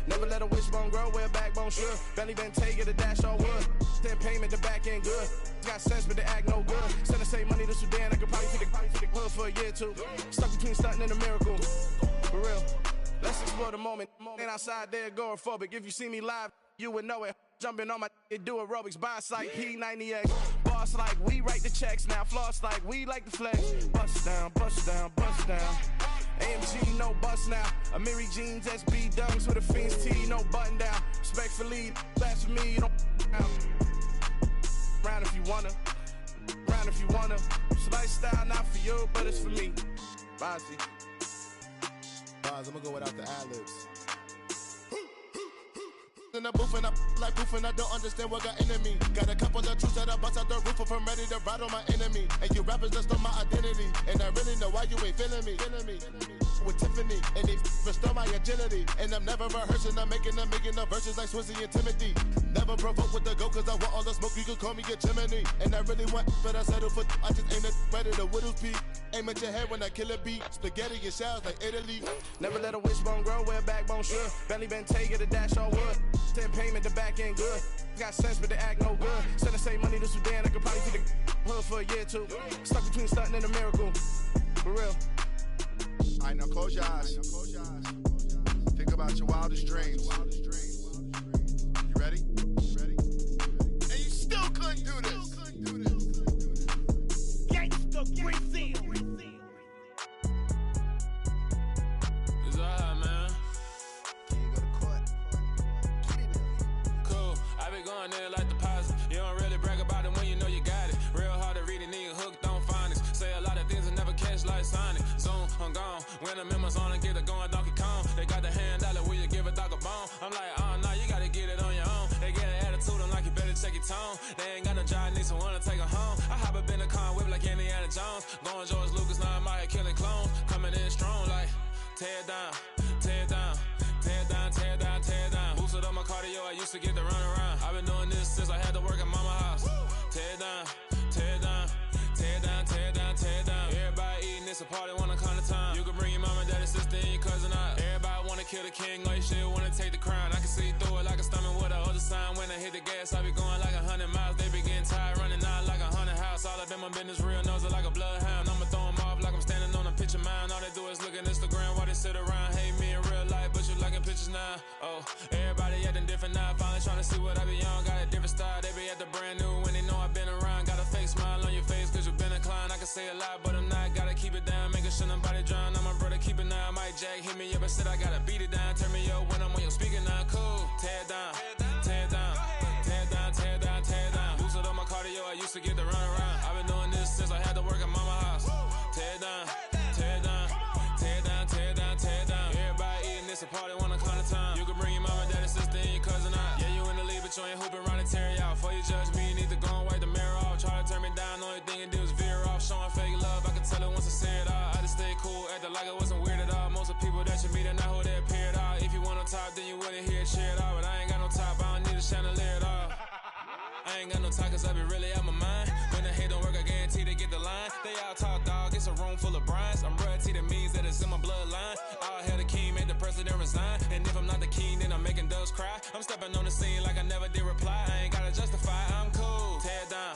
Never let a wishbone grow where a backbone should. Belly been take it, a dash all wood. Then payment, the back end good. Got sense, but they act no good. Send the same money to Sudan, I could probably take the hood for a year or two. Stuck between stunting and a miracle. For real. Let's explore the moment. Ain't outside there agoraphobic. If you see me live, you would know it. Jumping on my do aerobics, boss like P90X. Boss like we write the checks now. Floss like we like the flex. Bust down, bust down, bust down. AMG, no bust now. Amiri jeans, SB dunks with a Fiends T, no button down. Respectfully, that's for me, you don't down. Round if you wanna, round if you wanna. It's lifestyle, not for you, but it's for me. Bossy. Bars, I'ma go without the ad-libs. In the booth and I like proof and I don't understand what got into me. Got a couple of truths that I bust out the roof if I'm ready to ride on my enemy. And you rappers just on my identity. And I really know why you ain't feeling me. With Tiffany, and they restore my agility. And I'm never rehearsing, I'm making the verses like Swizzy and Timothy. Never provoke with the go, cause I want all the smoke, you can call me a chimney. And I really want, but I settle for, I just aim at better the widow's peak. Aim at your head when I kill a beat. Spaghetti and shells like Italy. Never let a wishbone grow where a backbone should. Belly been take it, a dash all wood. Then payment, the back end good. Got sense, but they act no good. Send the same money to Sudan, I could probably take the hood for a year or two. Stuck between stunting and a miracle. For real. Alright, now close your eyes. Think about your wildest dreams. You ready? And you still couldn't do this. Gangsta Brazil. It's alright, man. Cool. I be going there like deposit. You don't really brag about it when you know you got it. Real hard to read it, nigga hooked on phonics. Say a lot of things and never catch like Sonic. Zoom, I'm gone. When the members on and get it going Donkey Kong. They got the hand dollar, will you give a dog a bone? I'm like, oh no, you gotta get it on your own. They get an attitude, I'm like, you better check your tone. They ain't got no job, need someone to take her home. I hop up in the car, whip like Indiana Jones. Going George Lucas, now I'm out here killing clones. Coming in strong like, tear down, tear down, tear down, tear down, tear down. Boosted up my cardio, I used to get to run around. I've been doing this since I had to work at mama house. Tear down, tear down, tear down, tear down, tear down. Everybody eating, it's a party, wanna come to time. You can bring your mama, daddy, sister, and your cousin out. Everybody wanna kill the king, or you shit wanna take the crown. I can see through it like a stomach with a other sign. When I hit the gas, I be going like 100 miles. They be getting tired, running out like 100 house. All up in my business, real nose like a bloodhound. I'ma throw 'em off like I'm standing on a picture mound. All they do is look at Instagram while they sit around. Hate me in real life, but you liking pictures now. Oh, everybody acting different now. Finally trying to see what I be on. Got a different style, they be at the brand new when they know I've been around. Got a fake smile on your face cause you been inclined. I can say a lot, but I'm not. Gotta keep it down, making sure nobody drown. I'm my brother, keep it now. Mike Jack hit me up and said I gotta beat it down. Turn me up when I'm on your speaker now. Cool, tear down, tear down, tear down, tear down, tear down. Boosted up my cardio, I used to get to run around. I've been doing this since I had to work at mama house. Tear down, tear down, tear down, tear down, tear down. Everybody eating, it's a party, wanna come to time. You can bring your mama, daddy, sister, and your cousin out. Yeah, you in the league, but you ain't hooping around and tear you out. Before you judge me, you need to go and wipe the mirror off. Try to turn me down, only thing you do is veer off. Showing fake love, I can tell it once I see it all. I just stay cool, acting like it wasn't weird at all. Most of the people that you meet are not who they appear at all. If you want on top, then you wouldn't hear it cheer at all. But I ain't got no top, I don't need a chandelier at all. I ain't got no talk cause I be really out my mind. When the hate don't work, I guarantee they get the line. They all talk dog, it's a room full of brines. I'm royalty, that means that it's in my bloodline. All hail the king, made the president resign. And if I'm not the king, then I'm making doves cry. I'm stepping on the scene like I never did reply. I ain't gotta justify, I'm cool. Tear down,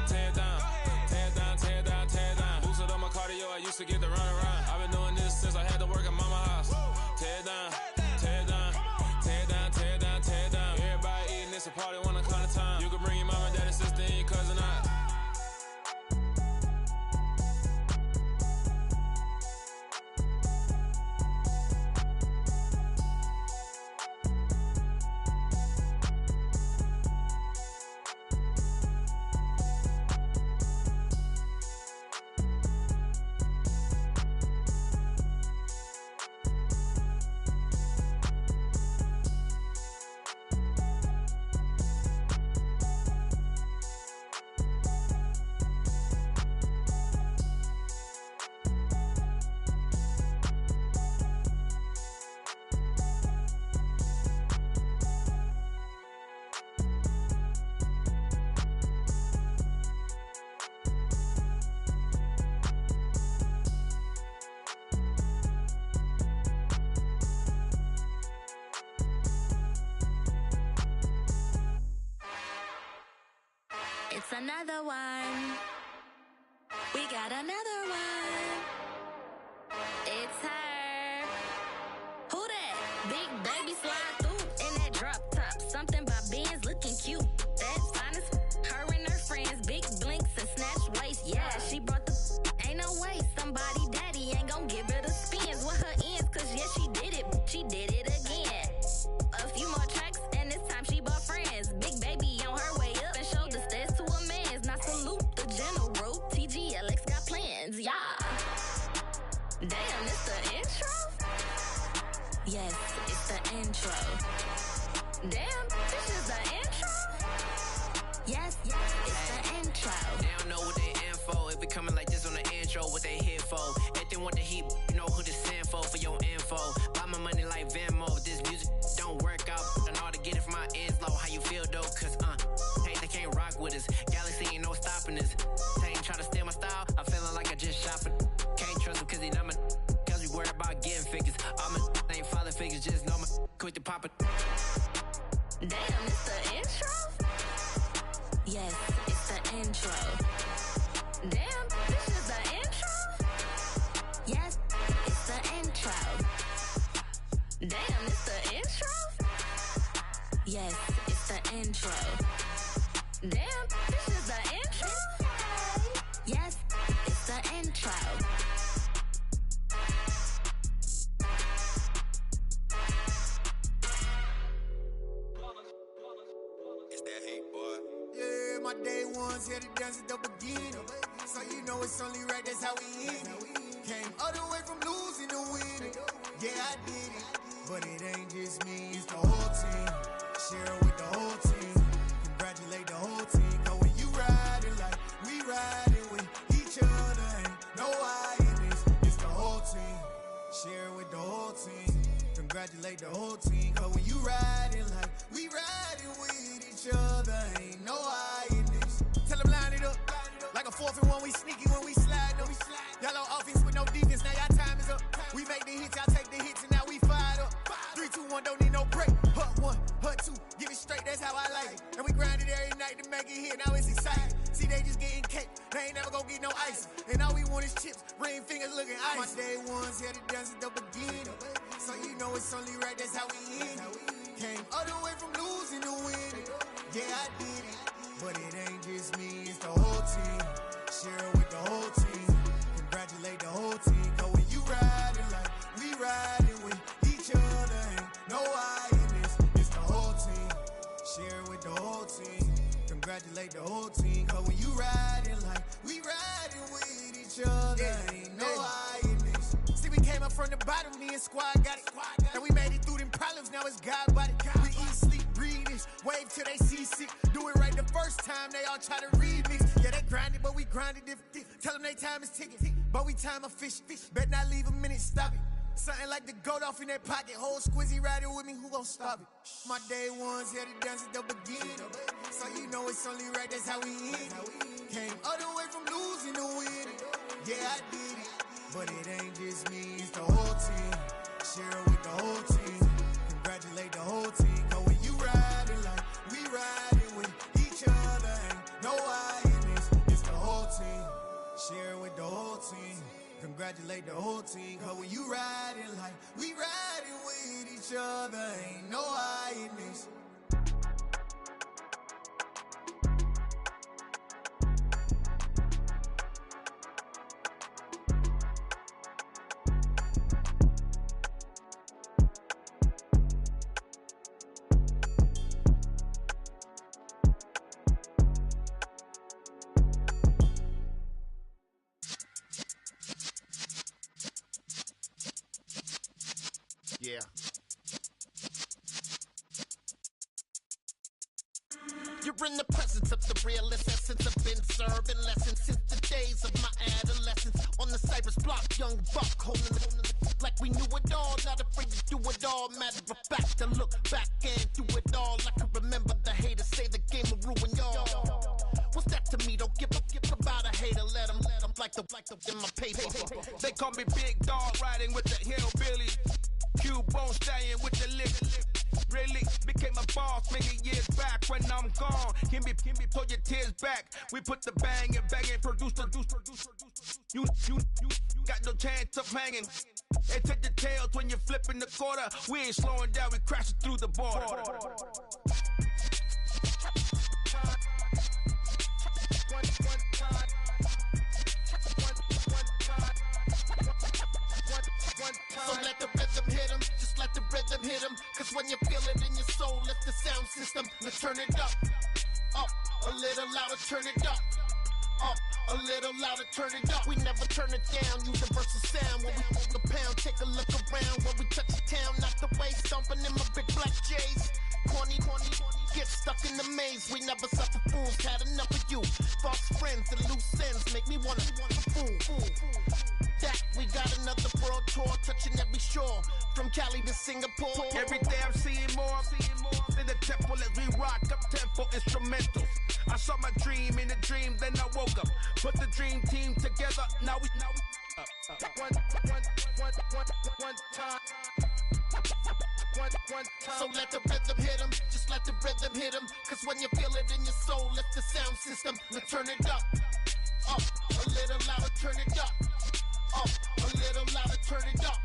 tear down, tear down, tear down, tear down. Boosted up my cardio, I used to get to run around. I've been doing this since I had to work at mama house. Tear down, tear down, tear down, tear down, tear down. Everybody eating, it's a party, wanna come to time. You can bring your mama, daddy, sister, and your cousin out. It's another one. We got another one. It's her. Who that? Big baby slide through in that drop top. Something by Benz looking cute. That's fine as her and her friends. Big blinks and snatch waist. Yeah, she brought the. Ain't no way somebody daddy ain't gon' give her the spins with her ends. Cause yeah, she did it. She did it again. A few more tracks and this time she bought friends. Big baby on her way up and showed the stairs to a man's. Now salute the general. TGLX got plans, yeah. Damn, it's the intro? Yes, it's the intro. Damn, this is the intro? Yes, it's the intro. They don't know what they in for. If we coming like this on the intro, what they here for? If they want the heat, you know who to send for your info. Buy my money like Venmo. If this music don't work out, I know how to get it from my ends low. How you feel though? Cause hey, they can't rock with us. Galaxy ain't no stopping us. They ain't try to steal my style. I'm feeling like I just shot for. Can't trust them cause they numb. Cause we worried about getting figures. All my ain't father figures, just know my quick to pop it. Damn, it's the intro? Yes, it's the intro. Damn, this is the intro? Yes, it's the intro. Damn, it's the intro? Yes, it's the intro. Damn, this is the intro? Yes, it's the intro. It's that hate, boy. Yeah, my day ones here to dance at the beginning. So you know it's only right, that's how we end it. Came all the way from losing to winning. Yeah, I did it. But it ain't just me, it's the whole team. Share it with the whole team. Congratulate the whole team. Cause when you riding like we riding with each other, ain't no I in this. It's the whole team. Share it with the whole team. Congratulate the whole team. Cause when you riding like we riding with each other, ain't no I in this. Tell them line it up. Like a 4th and 1, we sneaky when we slide them. Y'all on offense with no defense, now y'all time is up. We make the hits, y'all take the hits, and now we fired up. 3, 2, 1, don't need no break. Hut 1, hut 2, give it straight, that's how I like it. And we grind it every night to make it hit, now it's exciting. See, they just getting cake, they ain't never gonna get no ice. And all we want is chips, ring fingers looking ice. My day ones here to dance at the beginning. So you know it's only right, that's how we end it. Came all the way from losing to winning. Yeah, I did it. But it ain't just me, it's the whole team. Share it with the whole team. Congratulate the whole team. Cause when you riding like we riding with each other, ain't no I in this. It's the whole team. Share it with the whole team. Congratulate the whole team. Cause when you riding like we riding with each other, ain't no I in this. See, we came up from the bottom, me and squad got it. And we made it through them problems, now it's God body. We eat, sleep, breathe this, wave till they see sick. Do it right the first time, they all try to remix. Yeah, they grinded, but we grinded different. Tell them they time is ticking, but we time a fish. Bet not leave a minute, stop it. Something like the goat off in their pocket. Whole squizzy riding with me, who gon' stop it? My day ones here to dance at the beginning. So you know it's only right, that's how we end it. Came all the way from losing to winning. Yeah, I did it. But it ain't just me, it's the whole team. Share it with the whole team. Congratulate the whole team. Cause when you riding like we riding with each other, ain't no I in this. It's the whole team. Share it with the whole team. Congratulate the whole team. Cause when you riding like we riding with each other, ain't no I in this. Yeah. You're in the presence of the realest essence. I've been serving lessons since the days of my adolescence. On the Cypress block, young buck holding it like we knew it all. Not afraid to do it all. Matter of fact, to look back and do it all. I can remember the haters say the game will ruin y'all. What's that to me? Don't give about a hater. Let them like the in my paper. They call me Big Dog, riding with the hillbilly. Cube bone stallion with the lick. really became a boss many years back. When I'm gone, can me pull your tears back. We put the bang and produce. You got no chance of hanging. They take the tails when you're flipping the quarter. We ain't slowing down, we crashing through the border. So let the rhythm hit him, just let the rhythm hit him. Cause when you feel it in your soul, lift the sound system. Let's turn it up, a little louder, turn it up. A little louder, turn it up. We never turn it down, universal sound. When we move the pound, take a look around. When we touch the town, knock the way, stomping in my big black J's. Corny, get stuck in the maze. We never suffer fools, had enough of you. False friends and loose ends make me wanna fool. That we got another world tour, touching every shore, from Cali to Singapore. Every day I'm seeing more in the temple as we rock up tempo instrumentals. I saw my dream in a dream, then I woke up. Put the dream team together, now we one time. So let the rhythm hit him, just let the rhythm hit him. Cause when you feel it in your soul, lift the sound system. Let's turn it up, a little louder, turn it up. A little louder, turn it up.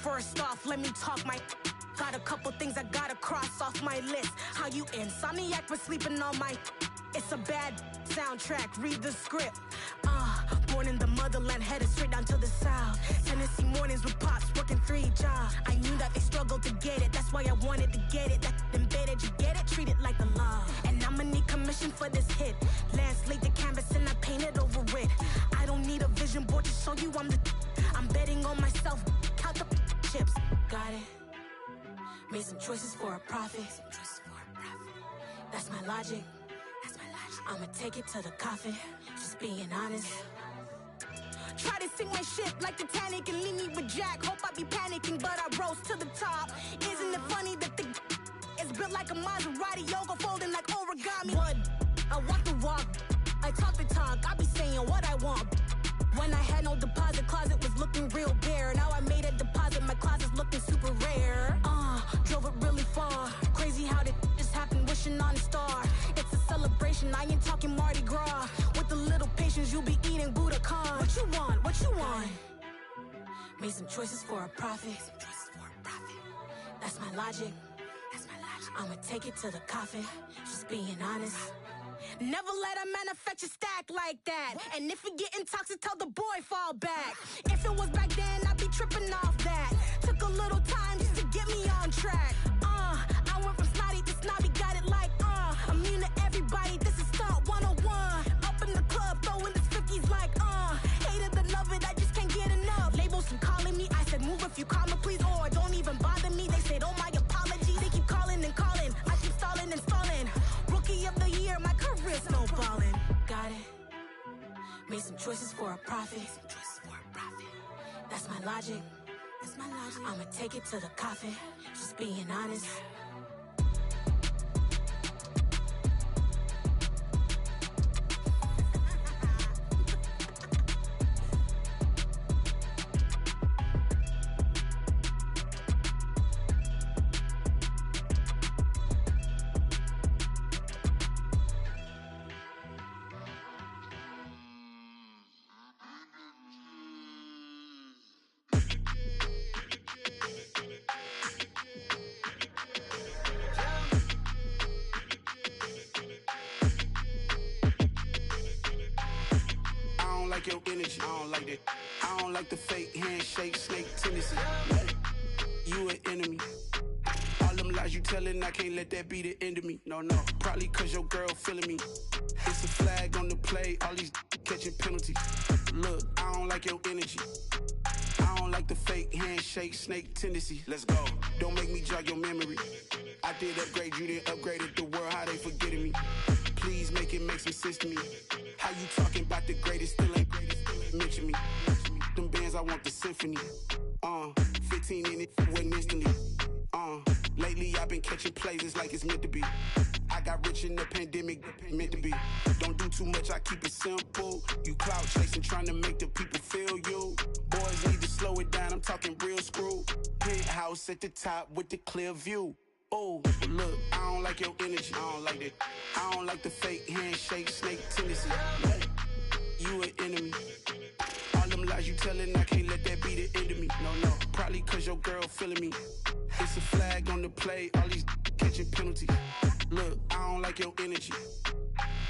First off, let me talk my. Got a couple things I gotta cross off my list. How you insomniac for sleeping on my. It's a bad soundtrack, read the script. Born in the motherland, headed straight down to the south. Tennessee mornings with pops, working 3 jobs. I knew that they struggled to get it, that's why I wanted to get it. That embedded, you get it? Treat it like the law. And I'ma need commission for this hit. Lance laid the canvas and I painted over it. I don't need a vision board to show you I'm betting on myself, count the chips. Got it. Made some choices for a profit. That's my logic. I'ma take it to the coffin. Just being honest. Try to sink my ship like Titanic and leave me with Jack. Hope I be panicking, but I rose to the top. Isn't it funny that the is built like a Maserati, yoga folding like origami? What? I walk the walk. I talk the talk. I be saying what I want. When I had no deposit, closet was looking real bare. Now I made a deposit, my closet's looking super rare. Drove it really far. Crazy how did just happen, wishing on a star. It's a celebration, I ain't talking Mardi Gras. With a little patience, you'll be eating Budokan. What you want? What you want? Made some choices for a profit. That's my logic. I'ma take it to the coffin. Just being honest. Never let a manufacture stack like that. And if it getting toxic, tell the boy fall back. If it was back then, I'd be tripping off that. Took a little time just to get me on track. I went from snotty to snobby, got it like immune to everybody, this is Stunt 101. Up in the club, throwing this 50s like hate it, love it, I just can't get enough. Labels keep calling me, I said move if you call me please, or don't even bother me. They said oh my apologies, they keep calling and calling. I keep stalling and stalling. Rookie of the year, my career snowballing. Got it. Made some choices for a profit. That's my logic. I'ma take it to the coffin. Just being honest. Your energy, I don't like that. I don't like the fake handshake, snake tendency. You an enemy. All them lies you telling, I can't let that be the end of me. No, probably cause your girl feeling me. It's a flag on the play, all these catching penalties. Look, I don't like your energy. I don't like the fake handshake, snake tendency. Let's go. Don't make me jog your memory. I did upgrade, you didn't upgrade it. The world, how they forgetting me. Please make it make some sense to me. How you talking about the greatest, still ain't mention me. Them bands, I want the symphony. 15 in it, wasn't instantly. Lately I've been catching plays, it's like it's meant to be. I got rich in the pandemic, meant to be. Don't do too much, I keep it simple. You clout chasing, trying to make the people feel you. Boys need to slow it down, I'm talking real screw. Penthouse at the top with the clear view. Oh, look, I don't like your energy, I don't like that. I don't like the fake handshake, snake tendency. You an enemy. All them lies you telling, I can't let that be the end of me. No, probably cause your girl feeling me. It's a flag on the play, all these catching penalties. Look, I don't like your energy.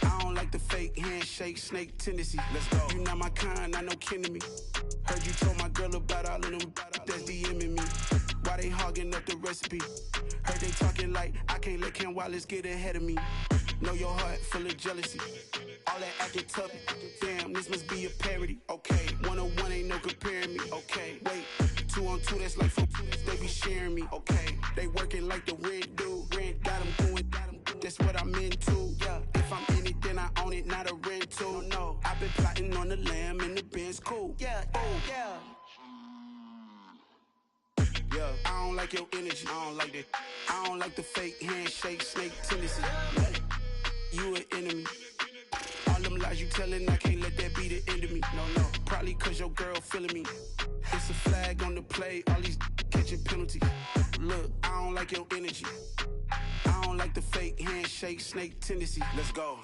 I don't like the fake handshake, snake tendency. Let's go. You not my kind, I know kin to me. Heard you told my girl about all of them that's DMing me. Why they hogging up the recipe? Heard they talking like I can't let Ken Wallace get ahead of me. Know your heart full of jealousy. All that acting tough, damn, this must be a parody. Okay, 1-on-1 ain't no comparing me. Okay, wait, 2-on-2, that's like 4, they be sharing me. Okay, they working like the rent do. Rent got them going, that's what I'm into. Yeah, if I'm in it, then I own it, not a rental. No, I've been plotting on the lamb and the Benz cool. Yeah, yeah. Yeah, I don't like your energy, I don't like that. I don't like the fake handshake, snake tendency. You an enemy. All them lies you telling, I can't let that be the end of me. No, probably cause your girl feeling me. It's a flag on the play, all these catching penalties. Look, I don't like your energy. I don't like the fake handshake, snake tendency. Let's go.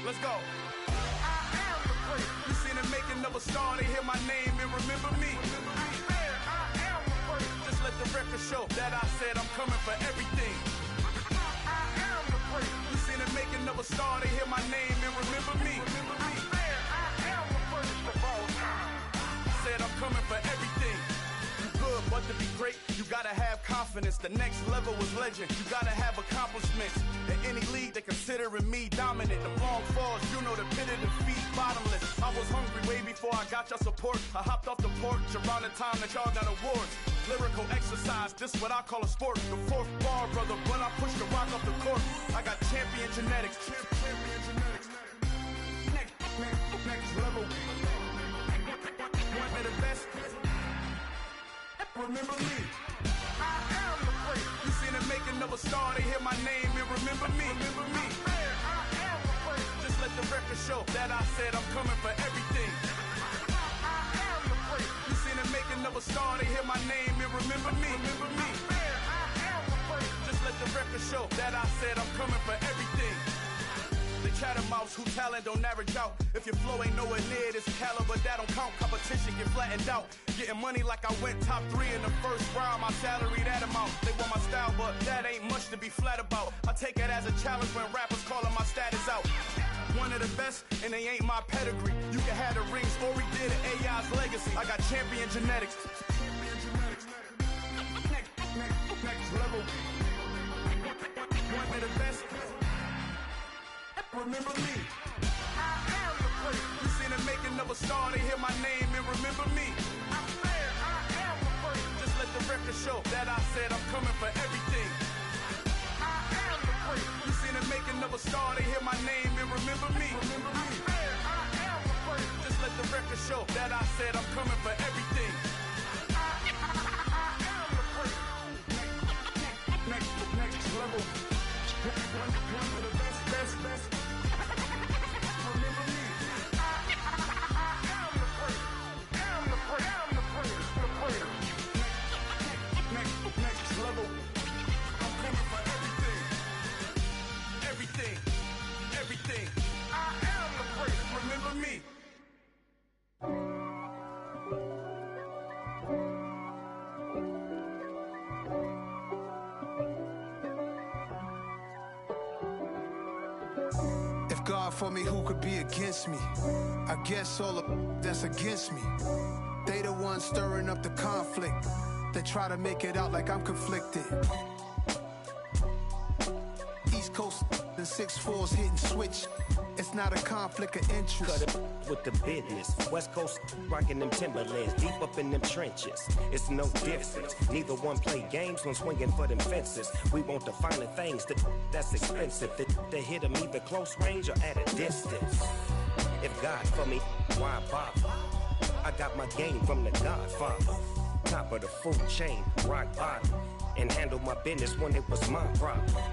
Let's go. I am the prince. You seen the making of a star, they hear my name and remember me. I am the prince. Just let the record show that I said I'm coming for everything. I am the prince. You seen the making of a star, they hear my name and remember me. I am the prince of all time. Said I'm coming for everything. Good, but to be great, you gotta have confidence. The next level was legend. You gotta have accomplishments. In any league, they considering me dominant. The long falls, you know the pit of defeat, bottomless. I was hungry way before I got your support. I hopped off the porch around the time that y'all got awards. Lyrical exercise, this what I call a sport. The fourth bar, brother, when I push the rock off the court. I got champion genetics. Champion genetics. Next level. One of the best. Remember me. I am the prince. You seen the making of a star, they hear my name and remember me. Remember me. I am the prince. Just let the record show that I said I'm coming for everything. I am the prince. You seen the making of a star, they hear my name and remember me. Remember me. I am the prince. Just let the record show that I said I'm coming for everything. The chattermouths who talent don't average out. If your flow ain't nowhere near this caliber, that don't count. Competition get flattened out. Getting money like I went top 3 in the first round. My salary that amount. They want my style, but that ain't much to be flat about. I take it as a challenge when rappers calling my status out. One of the best, and they ain't my pedigree. You can have the rings, or we did it, AI's legacy. I got champion genetics. Next level. One of the best. Remember me. I am the prince. You seen the making of a star, they hear my name and remember me. I am the prince. Just let the record show that I said I'm coming for everything. I am the prince. You seen the making of a star, they hear my name and remember me. Remember me. I am the prince. Just let the record show that I said I'm coming for everything. I am the prince. Next level. One of the best. Remember me. I am the prince. I'm the prince. The prince. Next level. I'm coming for everything. Everything. I am the prince. Remember me. for me, who could be against me? I guess all the that's against me. They the ones stirring up the conflict. They try to make it out like I'm conflicted. East Coast and 6'4's hitting switch. It's not a conflict of interest. Cut it with the business. West Coast rocking them Timberlands, deep up in them trenches. It's no difference. Neither one play games when swinging for them fences. We want the finer things that's expensive. To hit them either close range or at a distance. If God for me, why bother? I got my game from the Godfather. Top of the food chain, rock bottom. And handle my business when it was my problem.